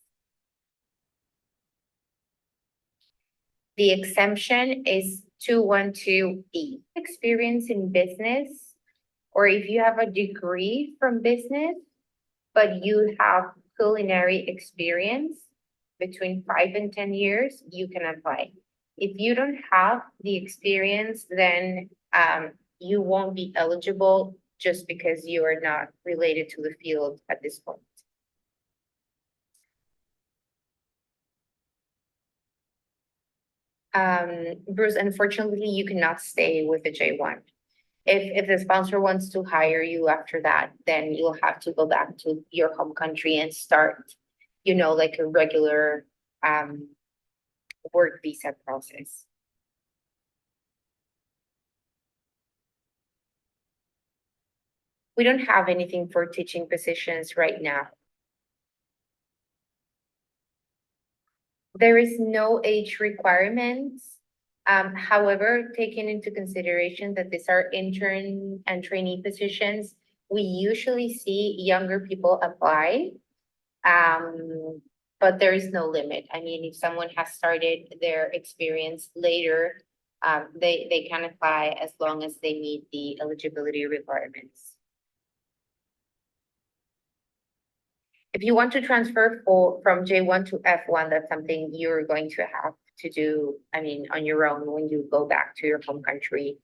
The exemption is 212E. Experience in business, or if you have a degree from business, but you have culinary experience between 5 and 10 years, you can apply. If you don't have the experience, then you won't be eligible just because you are not related to the field at this point. Bruce, unfortunately, you cannot stay with the J-1. If the sponsor wants to hire you after that, then you'll have to go back to your home country and start, like a regular work visa process. We don't have anything for teaching positions right now. There is no age requirements. However, taking into consideration that these are intern and trainee positions, we usually see younger people apply. But there is no limit. I mean, if someone has started their experience later, they can apply as long as they meet the eligibility requirements. If you want to transfer from J-1 to F-1, that's something you're going to have to do, on your own when you go back to your home country.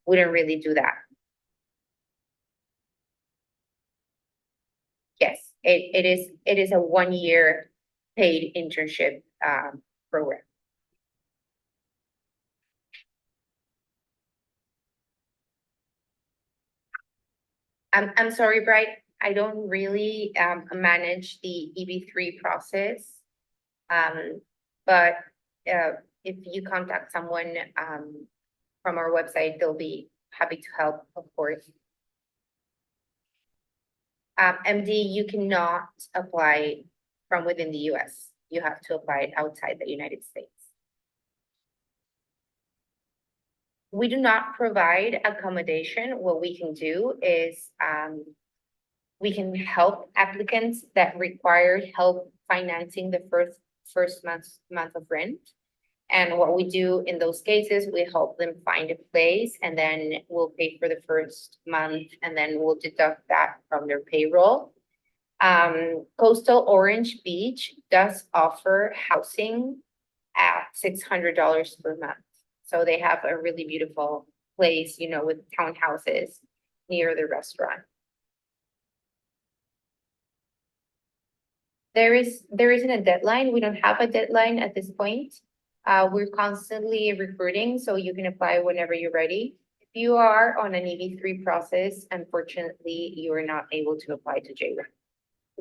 We don't really do that. Yes, it is a 1-year paid internship program. I'm sorry, Bright. I don't really manage the EB3 process. But if you contact someone from our website, they'll be happy to help, of course. MD, you cannot apply from within the US. You have to apply it outside the United States. We do not provide accommodation. What we can do is we can help applicants that require help financing the first month of rent. And what we do in those cases, we help them find a place, and then we'll pay for the first month, and then we'll deduct that from their payroll. Coastal Orange Beach does offer housing at $600 per month. So they have a really beautiful place, with townhouses near the restaurant. There isn't a deadline. We don't have a deadline at this point. We're constantly recruiting, so you can apply whenever you're ready. If you are on an EB3 process, unfortunately, you are not able to apply to J-1.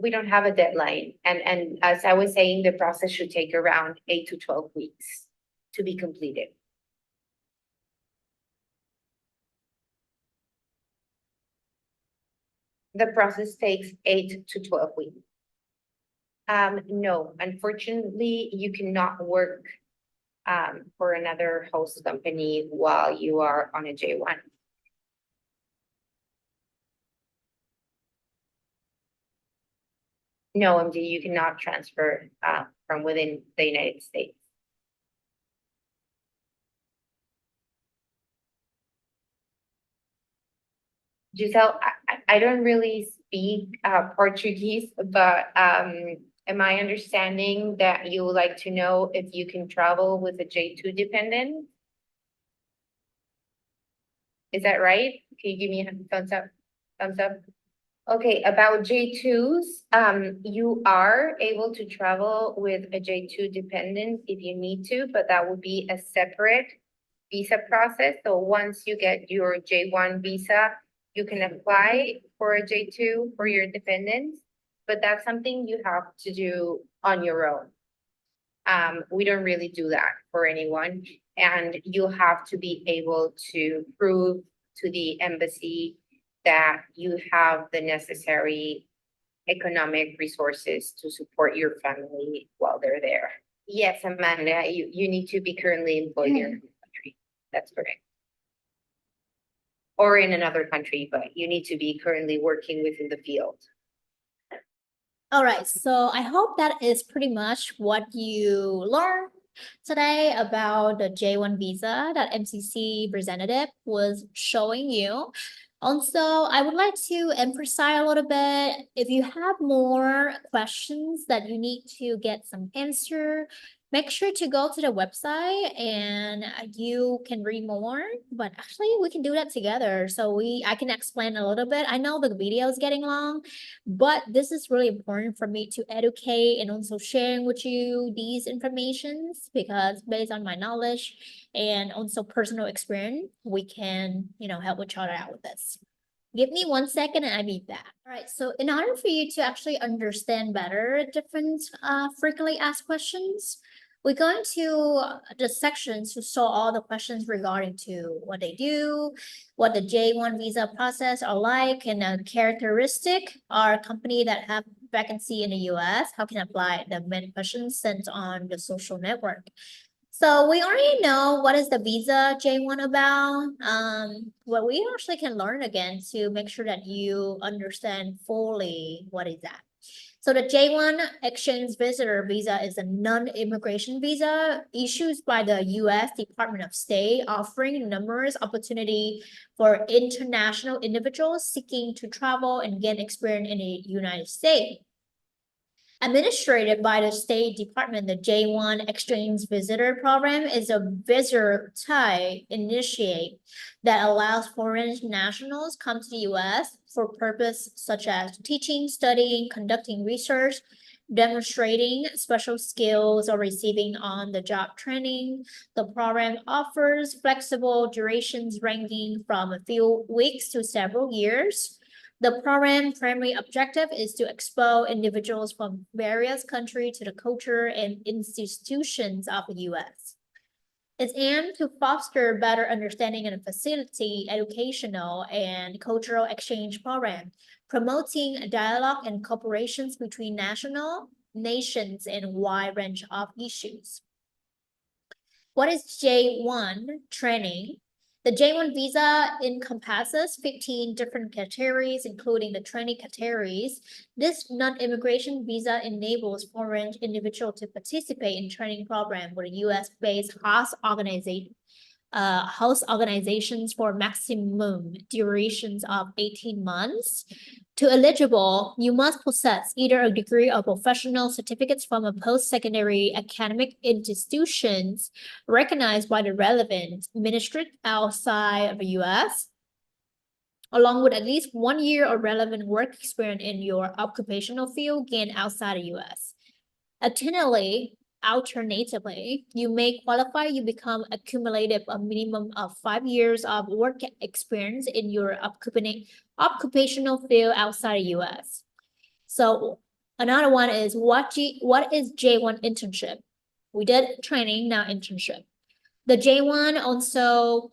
We don't have a deadline. And as I was saying, the process should take around 8 to 12 weeks to be completed. The process takes 8 to 12 weeks. No, unfortunately, you cannot work for another host company while you are on a J-1. No, MD, you cannot transfer from within the United States. Giselle, I don't really speak Portuguese, but am I understanding that you would like to know if you can travel with a J-2 dependent? Is that right? Can you give me a thumbs up? Thumbs up? Okay, about J-2s, you are able to travel with a J-2 dependent if you need to, but that would be a separate visa process. So once you get your J-1 visa, you can apply for a J-2 for your dependents, but that's something you have to do on your own. We don't really do that for anyone, and you have to be able to prove to the embassy that you have the necessary economic resources to support your family while they're there. Yes, Amanda, you need to be currently employed here in the country. That's correct. Or in another country, but you need to be currently working within the field. All right, so I hope that is pretty much what you learned today about the J-1 visa that MCC representative was showing you. Also, I would like to emphasize a little bit, if you have more questions that you need to get some answer, make sure to go to the website and you can read more, but actually we can do that together. So I can explain a little bit. I know the video is getting long, but this is really important for me to educate and also sharing with you these informations, because based on my knowledge and also personal experience, we can, help each other out with this. Give me 1 second and I need that. All right, so in order for you to actually understand better different frequently asked questions, we're going to the sections to show all the questions regarding to what they do, what the J-1 visa process are like, and a characteristic our company that have vacancy in the US, how can apply the many questions sent on the social network. So we already know what is the visa J-1 about. What we actually can learn again to make sure that you understand fully what is that. So the J-1 exchange visitor visa is a non-immigration visa issued by the U.S. Department of State, offering numerous opportunities for international individuals seeking to travel and gain experience in the United States. Administrated by the State Department, the J-1 Exchange Visitor Program is a visitor type initiative that allows foreign nationals come to the U.S. for purposes such as teaching, studying, conducting research, demonstrating special skills, or receiving on-the-job training. The program offers flexible durations ranging from a few weeks to several years. The program's primary objective is to expose individuals from various countries to the culture and institutions of the U.S. It's aimed to foster better understanding and facilitate educational and cultural exchange program, promoting dialogue and cooperations between nations and a wide range of issues. What is J-1 training? The J-1 visa encompasses 15 different categories, including the training categories. This non-immigration visa enables foreign individuals to participate in training program with U.S.-based host organizations for maximum durations of 18 months. To eligible, you must possess either a degree or professional certificates from a post-secondary academic institutions recognized by the relevant ministry outside of the U.S., along with at least 1 year of relevant work experience in your occupational field gained outside the U.S. Alternatively, you may qualify, you become accumulative a minimum of 5 years of work experience in your occupational field outside the U.S. So another one is what is J-1 internship? We did training, now internship. The J-1 also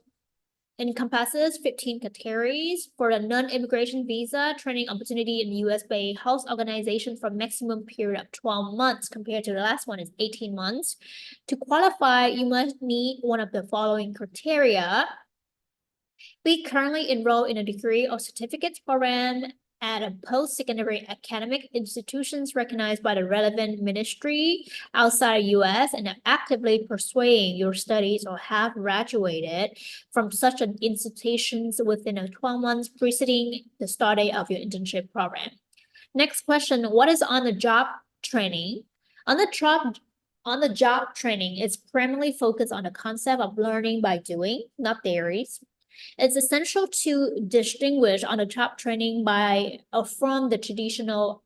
encompasses 15 categories for a non-immigration visa training opportunity in U.S.-based host organization for maximum period of 12 months compared to the last one is 18 months. To qualify, you must meet one of the following criteria. Be currently enrolled in a degree or certificate program at a post-secondary academic institutions recognized by the relevant ministry outside the U.S. and are actively pursuing your studies or have graduated from such an institutions within a 12 months preceding the start date of your internship program. Next question, what is on-the-job training? On-the-job training is primarily focused on the concept of learning by doing, not theories. It's essential to distinguish on-the-job training from the traditional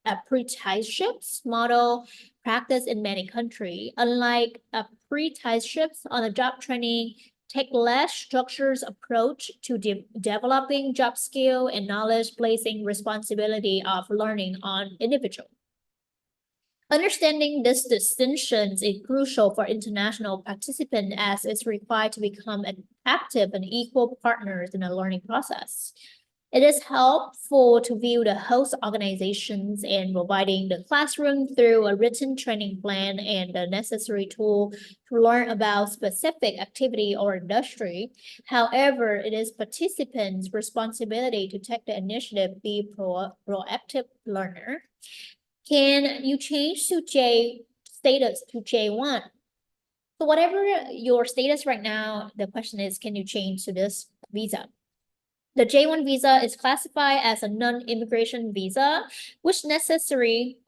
apprenticeships model practiced in many countries. Unlike apprenticeships, on-the-job training take less structured approach to developing job skill and knowledge, placing responsibility of learning on individual. Understanding these distinctions is crucial for international participants as it's required to become an active and equal partners in the learning process. It is helpful to view the host organizations and providing the classroom through a written training plan and the necessary tool to learn about specific activity or industry. However, it is participants' responsibility to take the initiative, be proactive learner. Can you change to status to J1? So whatever your status right now, the question is, can you change to this visa? The J1 visa is classified as a non-immigration visa, which necessitates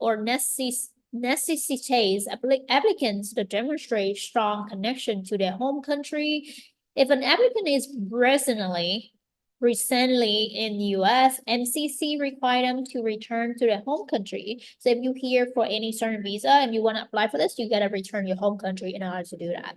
applicants to demonstrate strong connection to their home country. If an applicant is recently in the US, MCC require them to return to their home country. So if you're here for any certain visa and you want to apply for this, you gotta return your home country in order to do that.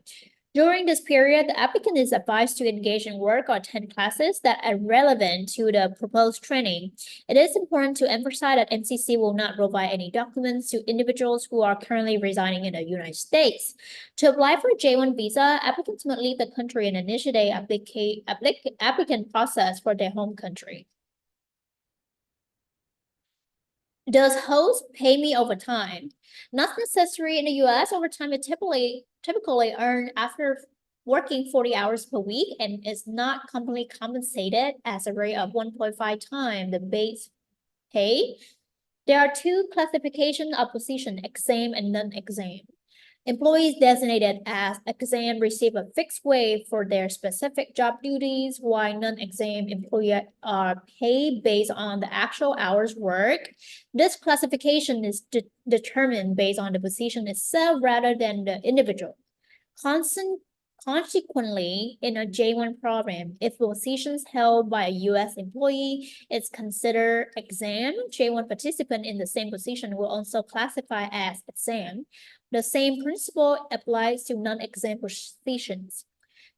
During this period, the applicant is advised to engage in work or attend classes that are relevant to the proposed training. It is important to emphasize that MCC will not provide any documents to individuals who are currently residing in the United States. To apply for a J1 visa, applicants must leave the country and initiate applicant process for their home country. Does host pay me overtime? Not necessary in the US. Overtime is typically earned after working 40 hours per week and is not completely compensated as a rate of 1.5 times the base pay. There are two classifications of position, exam and non-exam. Employees designated as exam receive a fixed wage for their specific job duties, while non-exam employees are paid based on the actual hours worked. This classification is determined based on the position itself rather than the individual. Consequently, in a J1 program, if positions held by a US employee is considered exam, J1 participant in the same position will also classify as exam. The same principle applies to non-exam positions.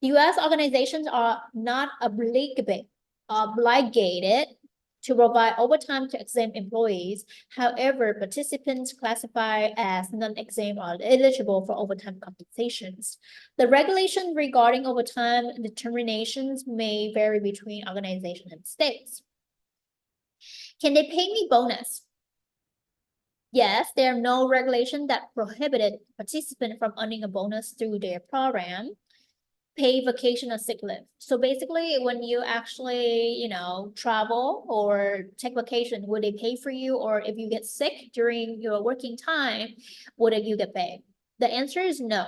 US organizations are not obligated to provide overtime to exempt employees. However, participants classified as non-exempt are eligible for overtime compensations. The regulation regarding overtime determinations may vary between organizations and states. Can they pay me bonus? Yes, there are no regulations that prohibited participants from earning a bonus through their program. Pay vacation or sick leave. So basically, when you actually, travel or take vacation, would they pay for you? Or if you get sick during your working time, would you get paid? The answer is no.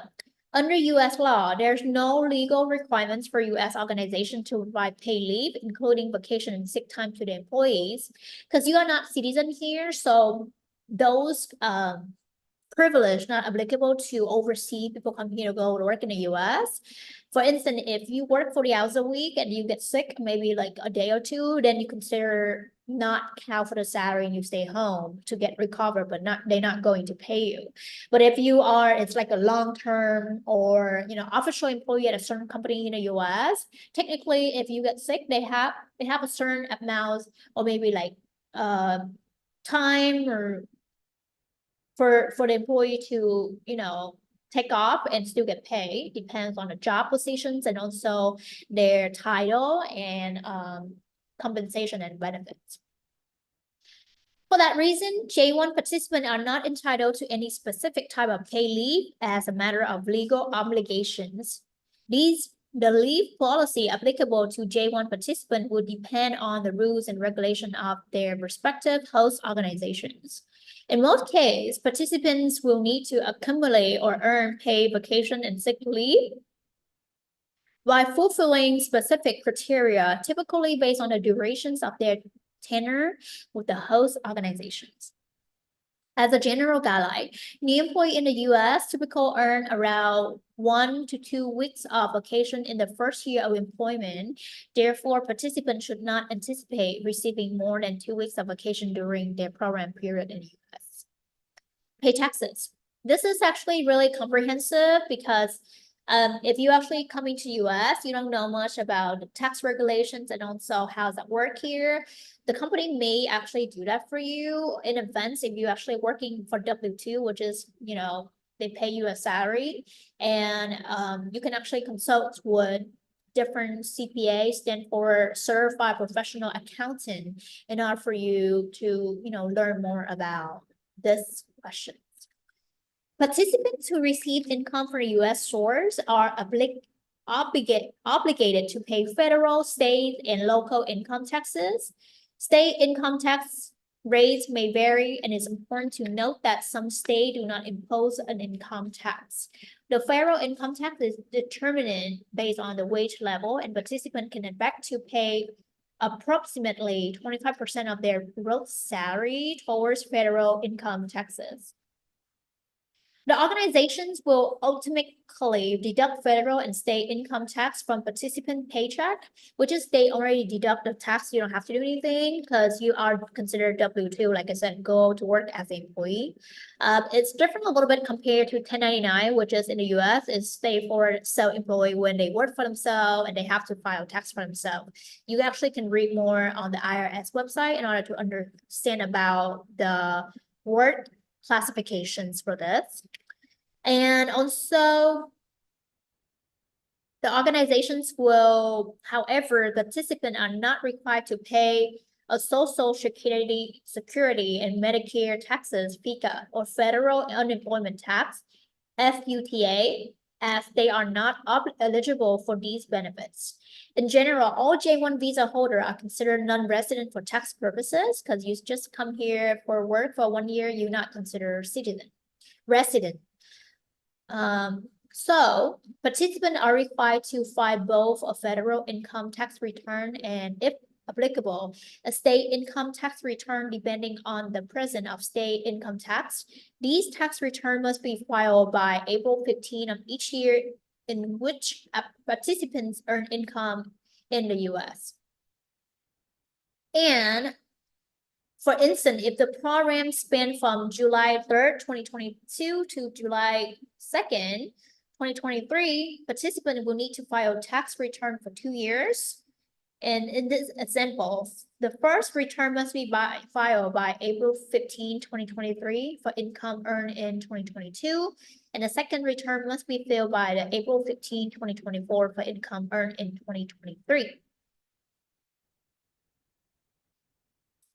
Under US law, there's no legal requirements for US organizations to provide paid leave, including vacation and sick time to the employees, because you are not citizen here. So those privilege not applicable to overseas people come here to go to work in the US. For instance, if you work 40 hours a week and you get sick, maybe like a day or two, then you consider not count for the salary and you stay home to get recovered, but they're not going to pay you. But if you are, it's like a long-term or official employee at a certain company in the US, technically if you get sick, they have a certain amount or maybe like time or for the employee to take off and still get paid. Depends on the job positions and also their title and compensation and benefits. For that reason, J1 participants are not entitled to any specific type of pay leave as a matter of legal obligations. The leave policy applicable to J1 participants would depend on the rules and regulation of their respective host organizations. In most cases, participants will need to accumulate or earn paid vacation and sick leave while fulfilling specific criteria, typically based on the durations of their tenure with the host organizations. As a general guideline, new employee in the US typically earn around 1 to 2 weeks of vacation in the first year of employment. Therefore, participants should not anticipate receiving more than 2 weeks of vacation during their program period in the US. Pay taxes. This is actually really comprehensive because if you actually coming to US, you don't know much about the tax regulations and also how that work here. The company may actually do that for you in advance if you're actually working for W-2, which is, they pay you a salary, and you can actually consult with different CPA, stand for Certified Professional Accountant, in order for you to, learn more about this question. Participants who receive income from a U.S. source are obligated to pay federal, state, and local income taxes. State income tax rates may vary, and it's important to note that some states do not impose an income tax. The federal income tax is determined based on the wage level, and participants can expect to pay approximately 25% of their gross salary towards federal income taxes. The organizations will ultimately deduct federal and state income tax from participant paycheck, which is they already deduct the tax. You don't have to do anything because you are considered W-2, like I said, go to work as an employee. It's different a little bit compared to 1099, which is in the US, is stay for self-employed when they work for themselves and they have to file tax for themselves. You actually can read more on the IRS website in order to understand about the work classifications for this. And also, the organizations will, however, participants are not required to pay a Social Security and Medicare taxes, FICA, or Federal Unemployment Tax, FUTA, as they are not eligible for these benefits. In general, all J-1 visa holders are considered non-resident for tax purposes because you just come here for work for 1 year, you're not considered resident. So participants are required to file both a federal income tax return and, if applicable, a state income tax return depending on the presence of state income tax. These tax returns must be filed by April 15 of each year in which participants earn income in the US. And for instance, if the program spanned from July 3rd, 2022 to July 2nd, 2023, participants will need to file a tax return for 2 years. And in this example, the first return must be filed by April 15, 2023 for income earned in 2022. And the second return must be filed by the April 15, 2024 for income earned in 2023.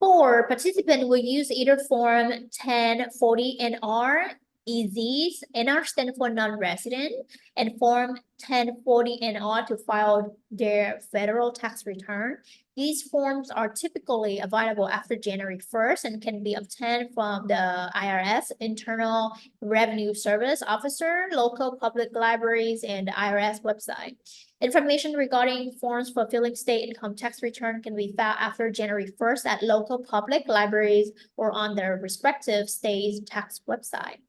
For participants will use either form 1040 NR, EZs, NR stands for non-resident, and form 1040 NR to file their federal tax return. These forms are typically available after January 1st and can be obtained from the IRS, Internal Revenue Service Officer, local public libraries, and the IRS website. Information regarding forms for filling state income tax return can be found after January 1st at local public libraries or on their respective state's tax website.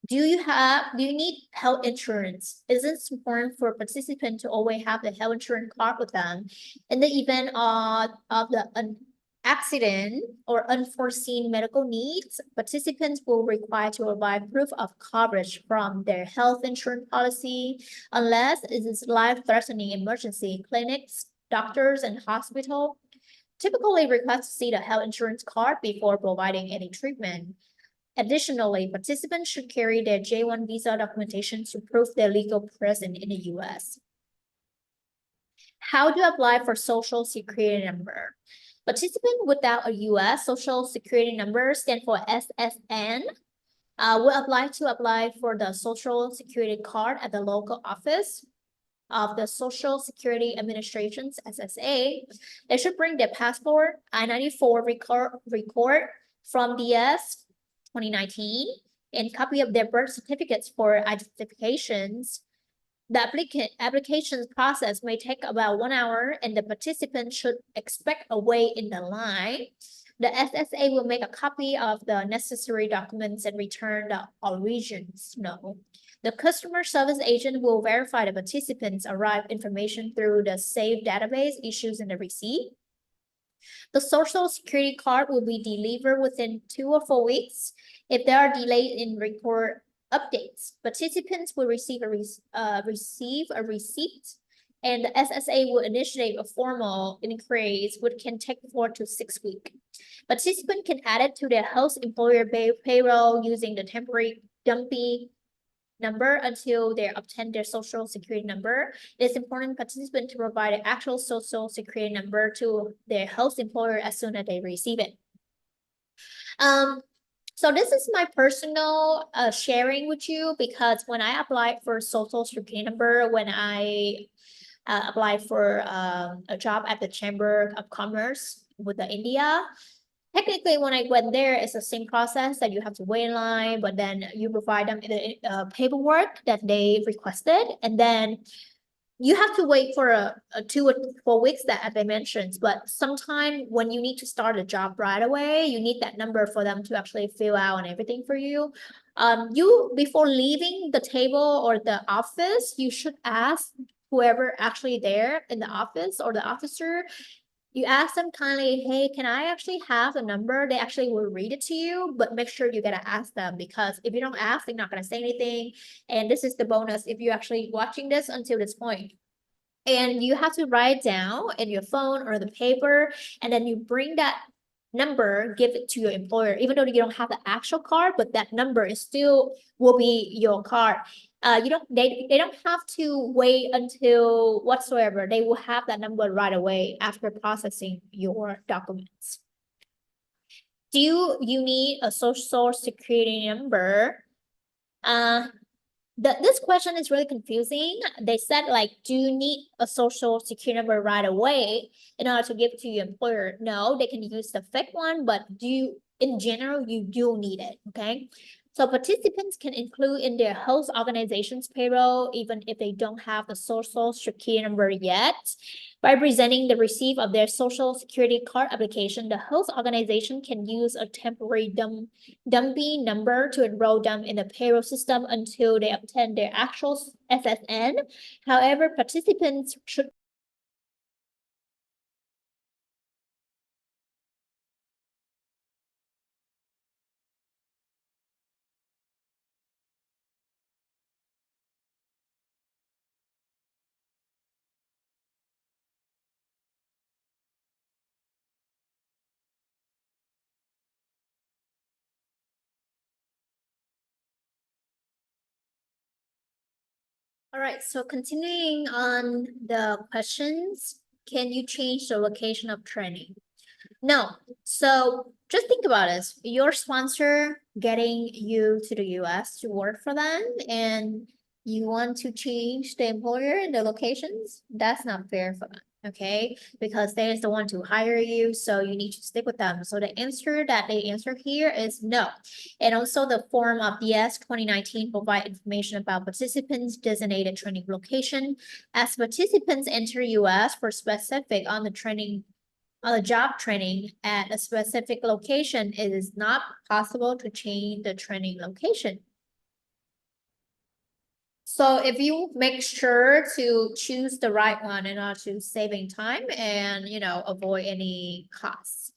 Do you need health insurance? Is it important for participants to always have the health insurance card with them? In the event of an accident or unforeseen medical needs, participants will require to provide proof of coverage from their health insurance policy unless it is life-threatening emergency. Clinics, doctors, and hospitals typically request to see the health insurance card before providing any treatment. Additionally, participants should carry their J-1 visa documentation to prove their legal presence in the U.S. How to apply for Social Security number? Participants without a U.S. Social Security number, stand for SSN, will apply for the Social Security card at the local office of the Social Security Administration's SSA. They should bring their passport, I-94 record from DS 2019, and copy of their birth certificates for identifications. The application process may take about 1 hour, and the participant should expect a wait in the line. The SSA will make a copy of the necessary documents and return the origins note. The customer service agent will verify the participants' arrived information through the saved database issues in the receipt. The Social Security card will be delivered within 2 or 4 weeks. If there are delays in record updates, participants will receive a receipt, and the SSA will initiate a formal inquiry, which can take 4 to 6 weeks. Participants can add it to their host employer payroll using the temporary dumping number until they obtain their social security number. It is important for participants to provide an actual social security number to their host employer as soon as they receive it. So this is my personal sharing with you, because when I applied for social security number, when I applied for a job at the Chamber of Commerce with the India, technically when I went there, it's the same process that you have to wait in line, but then you provide them the paperwork that they requested, and then you have to wait for a 2 or 4 weeks that as I mentioned. But sometimes when you need to start a job right away, you need that number for them to actually fill out and everything for you. You, before leaving the table or the office, you should ask whoever actually there in the office or the officer, you ask them kindly, hey, can I actually have the number? They actually will read it to you, but make sure you gotta ask them, because if you don't ask, they're not gonna say anything. And this is the bonus if you're actually watching this until this point. And you have to write down in your phone or the paper, and then you bring that number, give it to your employer, even though you don't have the actual card, but that number is still will be your card. They don't have to wait until whatsoever. They will have that number right away after processing your documents. Do you need a social security number? This question is really confusing. They said, like, do you need a social security number right away in order to give to your employer? No, they can use the fake one, but in general, you do need it, okay? So participants can include in their host organization's payroll, even if they don't have the social security number yet. By presenting the receipt of their social security card application, the host organization can use a temporary dummy number to enroll them in the payroll system until they obtain their actual SSN. However, participants should All right, so continuing on the questions, can you change the location of training? No. So just think about this. Your sponsor getting you to the US to work for them, and you want to change the employer and the locations? That's not fair for them, okay? Because they is the one to hire you, so you need to stick with them. So the answer that they answer here is no. And also the form of DS 2019 provide information about participants' designated training location. As participants enter US for specific on the job training at a specific location, it is not possible to change the training location. So if you make sure to choose the right one in order to saving time and, avoid any costs.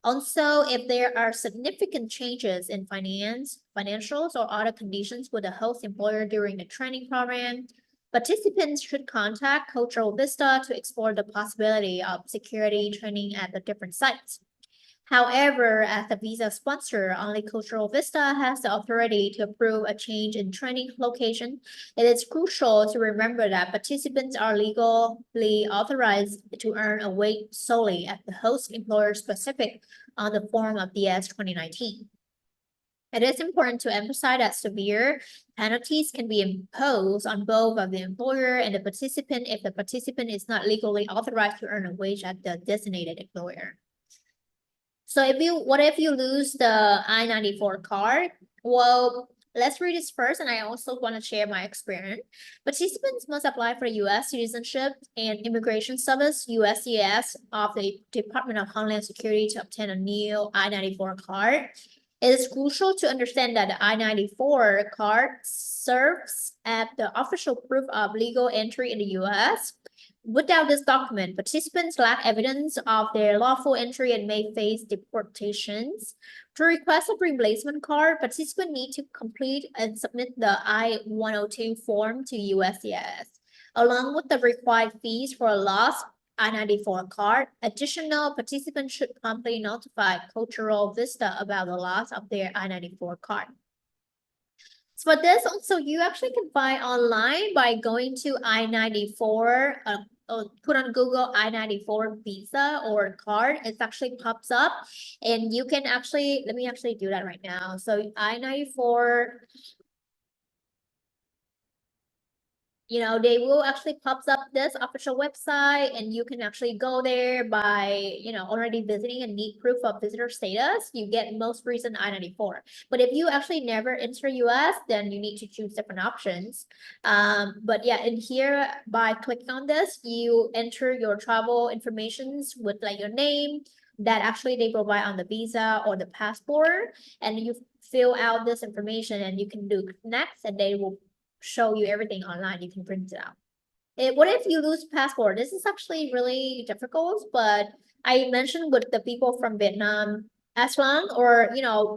Also, if there are significant changes in financials or other conditions with the host employer during the training program, participants should contact Cultural Vista to explore the possibility of security training at the different sites. However, as a visa sponsor, only Cultural Vista has the authority to approve a change in training location. It is crucial to remember that participants are legally authorized to earn a wage solely at the host employer specific on the form of DS 2019. It is important to emphasize that severe penalties can be imposed on both of the employer and the participant if the participant is not legally authorized to earn a wage at the designated employer. So what if you lose the I-94 card? Well, let's read this first, and I also want to share my experience. Participants must apply for U.S. Citizenship and Immigration Service, USCIS, of the Department of Homeland Security to obtain a new I-94 card. It is crucial to understand that the I-94 card serves as the official proof of legal entry in the U.S. Without this document, participants lack evidence of their lawful entry and may face deportations. To request a replacement card, participants need to complete and submit the I-102 form to USCIS, along with the required fees for a lost I-94 card. Additional participants should promptly notify Cultural Vista about the loss of their I-94 card. So for this also, you actually can find online by going to I-94, or put on Google I-94 visa or card. It actually pops up, and you can actually, let me actually do that right now. So I-94, they will actually pops up this official website, and you can actually go there by, already visiting and need proof of visitor status. You get most recent I-94. But if you actually never enter US, then you need to choose different options. But yeah, in here, by clicking on this, you enter your travel informations with like your name that actually they provide on the visa or the passport, and you fill out this information, and you can do next, and they will show you everything online. You can print it out. What if you lose passport? This is actually really difficult, but I mentioned with the people from Vietnam, as long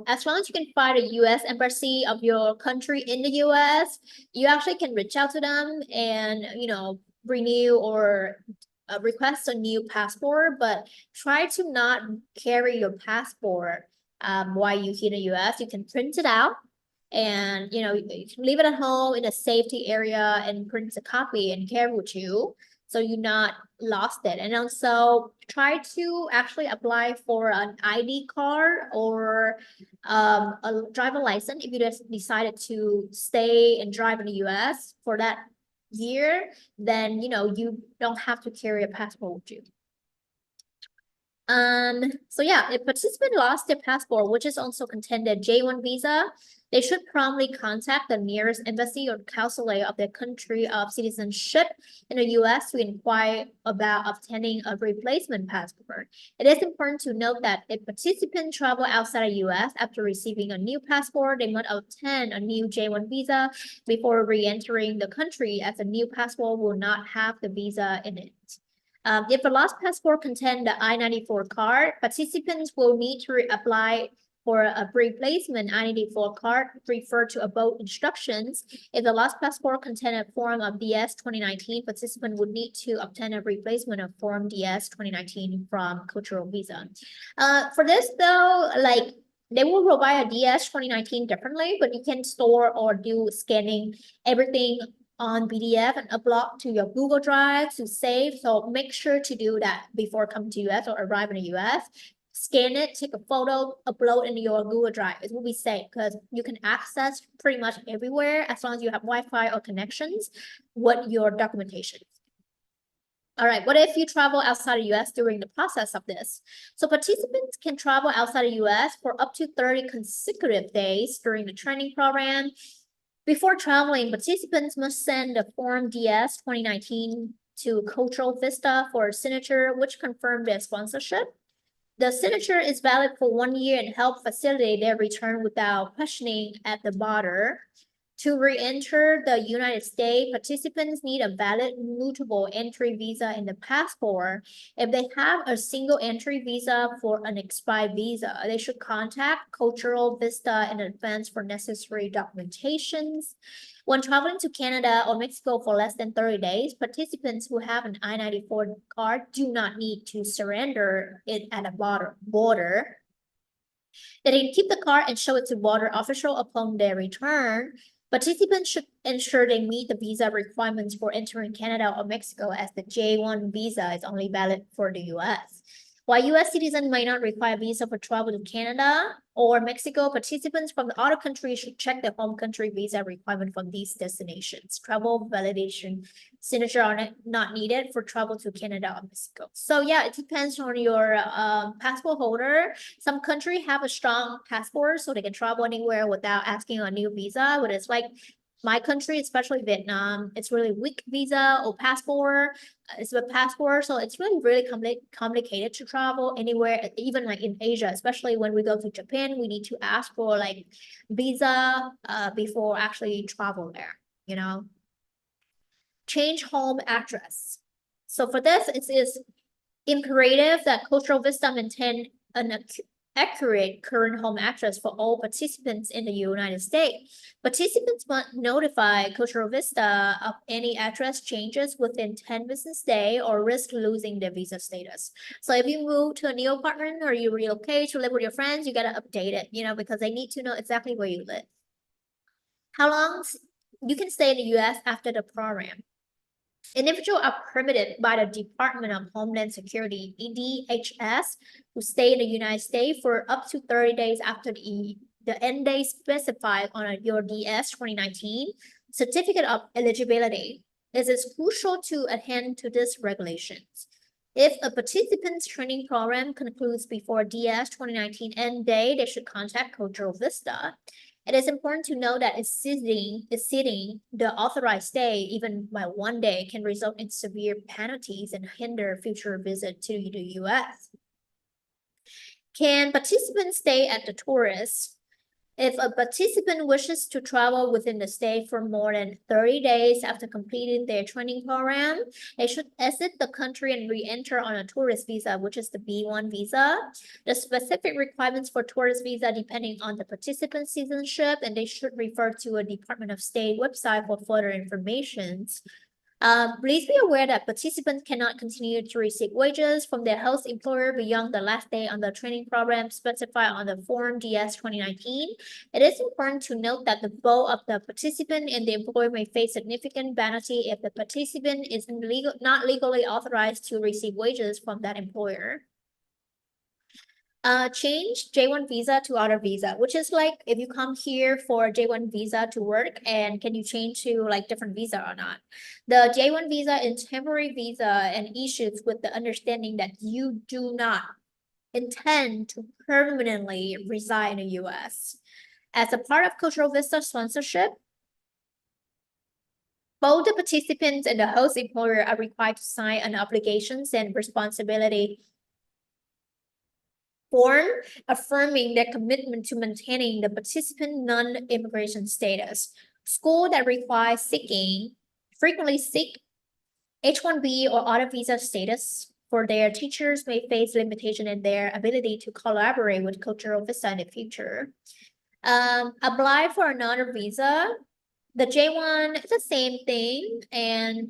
as you can find a US embassy of your country in the US, you actually can reach out to them and renew or request a new passport, but try to not carry your passport while you here in the US. You can print it out, and you can leave it at home in a safety area and print a copy and carry with you, so you're not lost it. And also try to actually apply for an ID card or a driver license if you just decided to stay and drive in the US for that year. Then you don't have to carry a passport with you. So yeah, if participant lost their passport, which is also contended J-1 visa, they should promptly contact the nearest embassy or consulate of their country of citizenship in the US to inquire about obtaining a replacement passport. It is important to note that if participants travel outside the US after receiving a new passport, they must obtain a new J-1 visa before re-entering the country, as a new passport will not have the visa in it. If a lost passport contains the I-94 card, participants will need to apply for a replacement I-94 card. Refer to above instructions. If the lost passport contains a form of DS 2019, participant would need to obtain a replacement of form DS 2019 from cultural visa. For this though, like they will provide a DS 2019 differently, but you can store or do scanning everything on PDF and upload to your Google Drive to save. So make sure to do that before coming to US or arrive in the US. Scan it, take a photo, upload in your Google Drive. It will be safe because you can access pretty much everywhere as long as you have Wi-Fi or connections with your documentation. All right, what if you travel outside the US during the process of this? So participants can travel outside the US for up to 30 consecutive days during the training program. Before traveling, participants must send the Form DS 2019 to Cultural Vista for signature, which confirms their sponsorship. The signature is valid for 1 year and help facilitate their return without questioning at the border. To re-enter the United States, participants need a valid mutable entry visa in the passport. If they have a single entry visa for an expired visa, they should contact Cultural Vista in advance for necessary documentations. When traveling to Canada or Mexico for less than 30 days, participants who have an I-94 card do not need to surrender it at a border. They can keep the card and show it to border official upon their return. Participants should ensure they meet the visa requirements for entering Canada or Mexico, as the J-1 visa is only valid for the US. While US citizens may not require a visa for travel to Canada or Mexico, participants from the other countries should check their home country visa requirement from these destinations. Travel validation signature are not needed for travel to Canada or Mexico. So yeah, it depends on your passport holder. Some countries have a strong passport, so they can travel anywhere without asking a new visa. But it's like my country, especially Vietnam, it's really weak visa or passport. It's a passport, so it's really complicated to travel anywhere, even like in Asia, especially when we go to Japan, we need to ask for like visa before actually travel there, Change home address. So for this, it is imperative that Cultural Vista maintain an accurate current home address for all participants in the United States. Participants must notify Cultural Vista of any address changes within 10 business days or risk losing their visa status. So if you move to a new apartment or you relocate to live with your friends, you gotta update it, because they need to know exactly where you live. How long you can stay in the US after the program. Individuals are permitted by the Department of Homeland Security, DHS, to stay in the United States for up to 30 days after the end date specified on your DS 2019 certificate of eligibility. It is crucial to adhere to these regulations. If a participant's training program concludes before DS 2019 end date, they should contact Cultural Vista. It is important to know that exceeding the authorized stay, even by 1 day, can result in severe penalties and hinder future visit to the US. Can participants stay at the tourist? If a participant wishes to travel within the state for more than 30 days after completing their training program, they should exit the country and re-enter on a tourist visa, which is the B1 visa. The specific requirements for tourist visa depending on the participant's citizenship, and they should refer to a Department of State website for further information. Please be aware that participants cannot continue to receive wages from their host employer beyond the last day on the training program specified on the Form DS 2019. It is important to note that both of the participant and the employer may face significant penalty if the participant is not legally authorized to receive wages from that employer. Change J-1 visa to other visa, which is like if you come here for J-1 visa to work, and can you change to like different visa or not? The J-1 visa is temporary visa and issued with the understanding that you do not intend to permanently reside in the US. As a part of Cultural Vista sponsorship, both the participants and the host employer are required to sign an obligations and responsibility form affirming their commitment to maintaining the participant non-immigration status. Schools that require frequently seek H-1B or other visa status for their teachers may face limitation in their ability to collaborate with Cultural Vista in the future. Apply for another visa. The J-1 is the same thing, and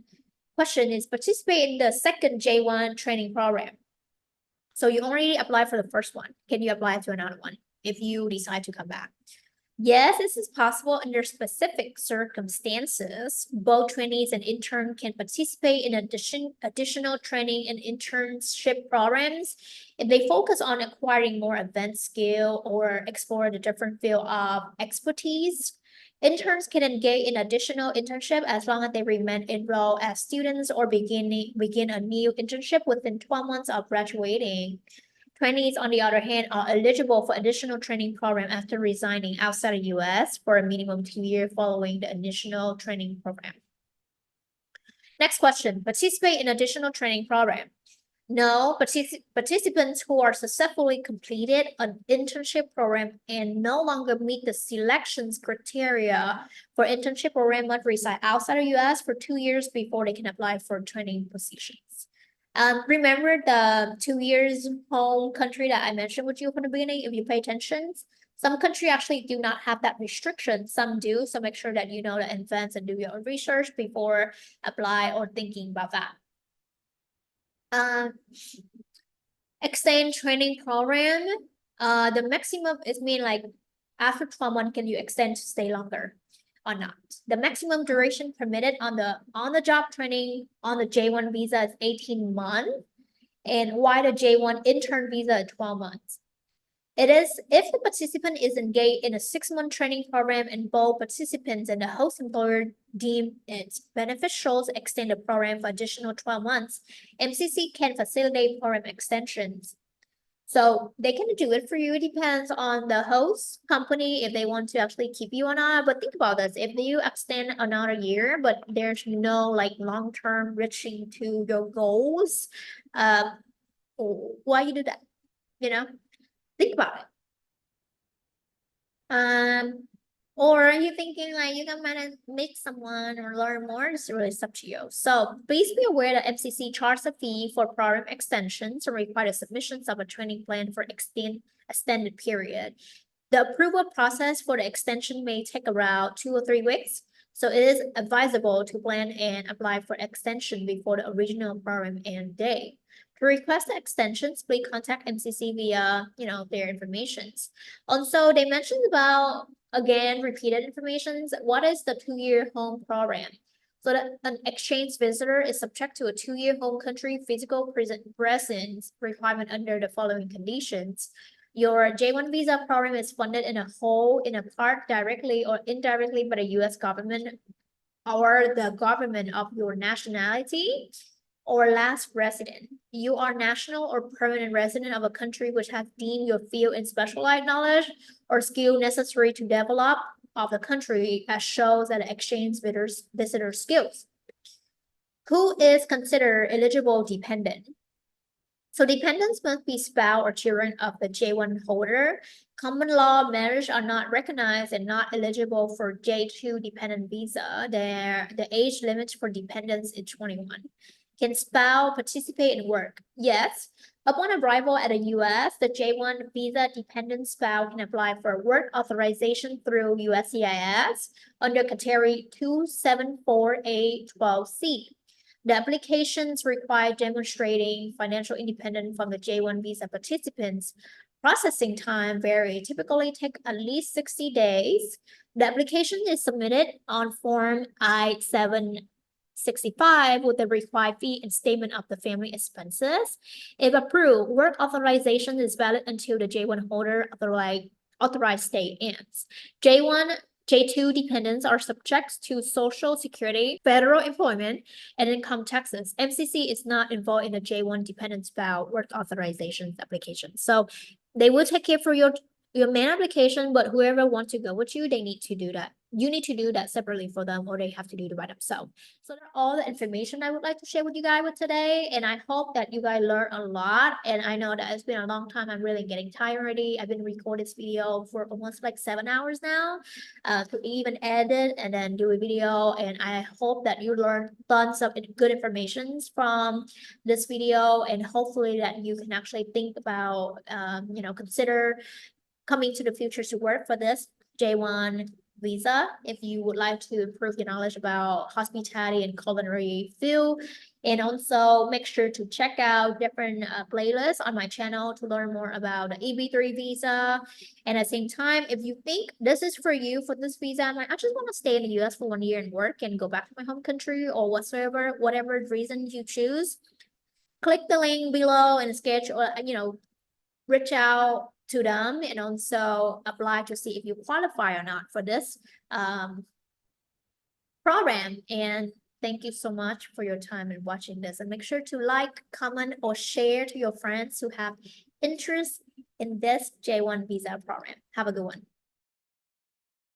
question is participate in the second J-1 training program. So you already applied for the first one. Can you apply to another one if you decide to come back? Yes, this is possible under specific circumstances. Both trainees and interns can participate in additional training and internship programs if they focus on acquiring more advanced skill or explore the different field of expertise. Interns can engage in additional internship as long as they remain enrolled as students or begin a new internship within 12 months of graduating. Trainees, on the other hand, are eligible for additional training program after resigning outside the US for a minimum 2 years following the initial training program. Next question, participate in additional training program. No, participants who are successfully completed an internship program and no longer meet the selections criteria for internship program must reside outside the US for 2 years before they can apply for training positions. Remember the 2 years home country that I mentioned with you from the beginning, if you pay attention? Some countries actually do not have that restriction. Some do, so make sure that you know the advance and do your own research before apply or thinking about that. Extend training program. The maximum is mean like after 12 months, can you extend to stay longer or not? The maximum duration permitted on the job training on the J-1 visa is 18 months, and while the J-1 intern visa is 12 months. It is if the participant is engaged in a 6-month training program and both participants and the host employer deem it beneficial to extend the program for additional 12 months, MCC can facilitate program extensions. So they can do it for you. It depends on the host company if they want to actually keep you or not. But think about this: if you extend another year, but there's no like long-term reaching to your goals, why you do that? You know. Think about it. Or are you thinking like you can meet someone or learn more? It's really up to you. So please be aware that MCC charges a fee for program extensions and require the submissions of a training plan for extended period. The approval process for the extension may take around 2 or 3 weeks. So it is advisable to plan and apply for extension before the original program end date. To request the extensions, please contact MCC via, their informations. Also, they mentioned about again, repeated information. What is the 2-year home program? So that an exchange visitor is subject to a 2-year home country physical presence requirement under the following conditions. Your J-1 visa program is funded in a whole, in a part, directly or indirectly by the U.S. government or the government of your nationality or last resident. You are national or permanent resident of a country which has deemed your field in specialized knowledge or skill necessary to develop of the country as shows that exchange visitor skills. Who is considered eligible dependent? So dependents must be spouse or children of the J-1 holder. Common law marriage are not recognized and not eligible for J-2 dependent visa. The age limit for dependents is 21. Can spouse participate in work? Yes. Upon arrival at the U.S., the J-1 visa dependent spouse can apply for work authorization through USCIS under category 274A12C. The applications require demonstrating financial independence from the J-1 visa participants. Processing time vary, typically take at least 60 days. The application is submitted on Form I-765 with the required fee and statement of the family expenses. If approved, work authorization is valid until the J-1 holder authorized stay ends. J-2 dependents are subject to Social Security, federal employment, and income taxes. MCC is not involved in the J-1 dependent spouse work authorization application. So they will take care for your main application, but whoever wants to go with you, they need to do that. You need to do that separately for them, or they have to do it by themselves. So that's all the information I would like to share with you guys today. And I hope that you guys learn a lot. And I know that it's been a long time. I'm really getting tired already. I've been recording this video for almost like 7 hours now to even edit and then do a video. And I hope that you learned tons of good information from this video. And hopefully that you can actually think about, consider coming to the future to work for this J-1 visa if you would like to improve your knowledge about hospitality and culinary field. And also make sure to check out different playlists on my channel to learn more about the EB3 visa. And at the same time, if you think this is for you for this visa, I'm like, I just want to stay in the US for 1 year and work and go back to my home country or whatever reason you choose, click the link below and schedule, reach out to them and also apply to see if you qualify or not for this program. And thank you so much for your time and watching this, and make sure to like, comment, or share to your friends who have interest in this J-1 visa program. Have a good one.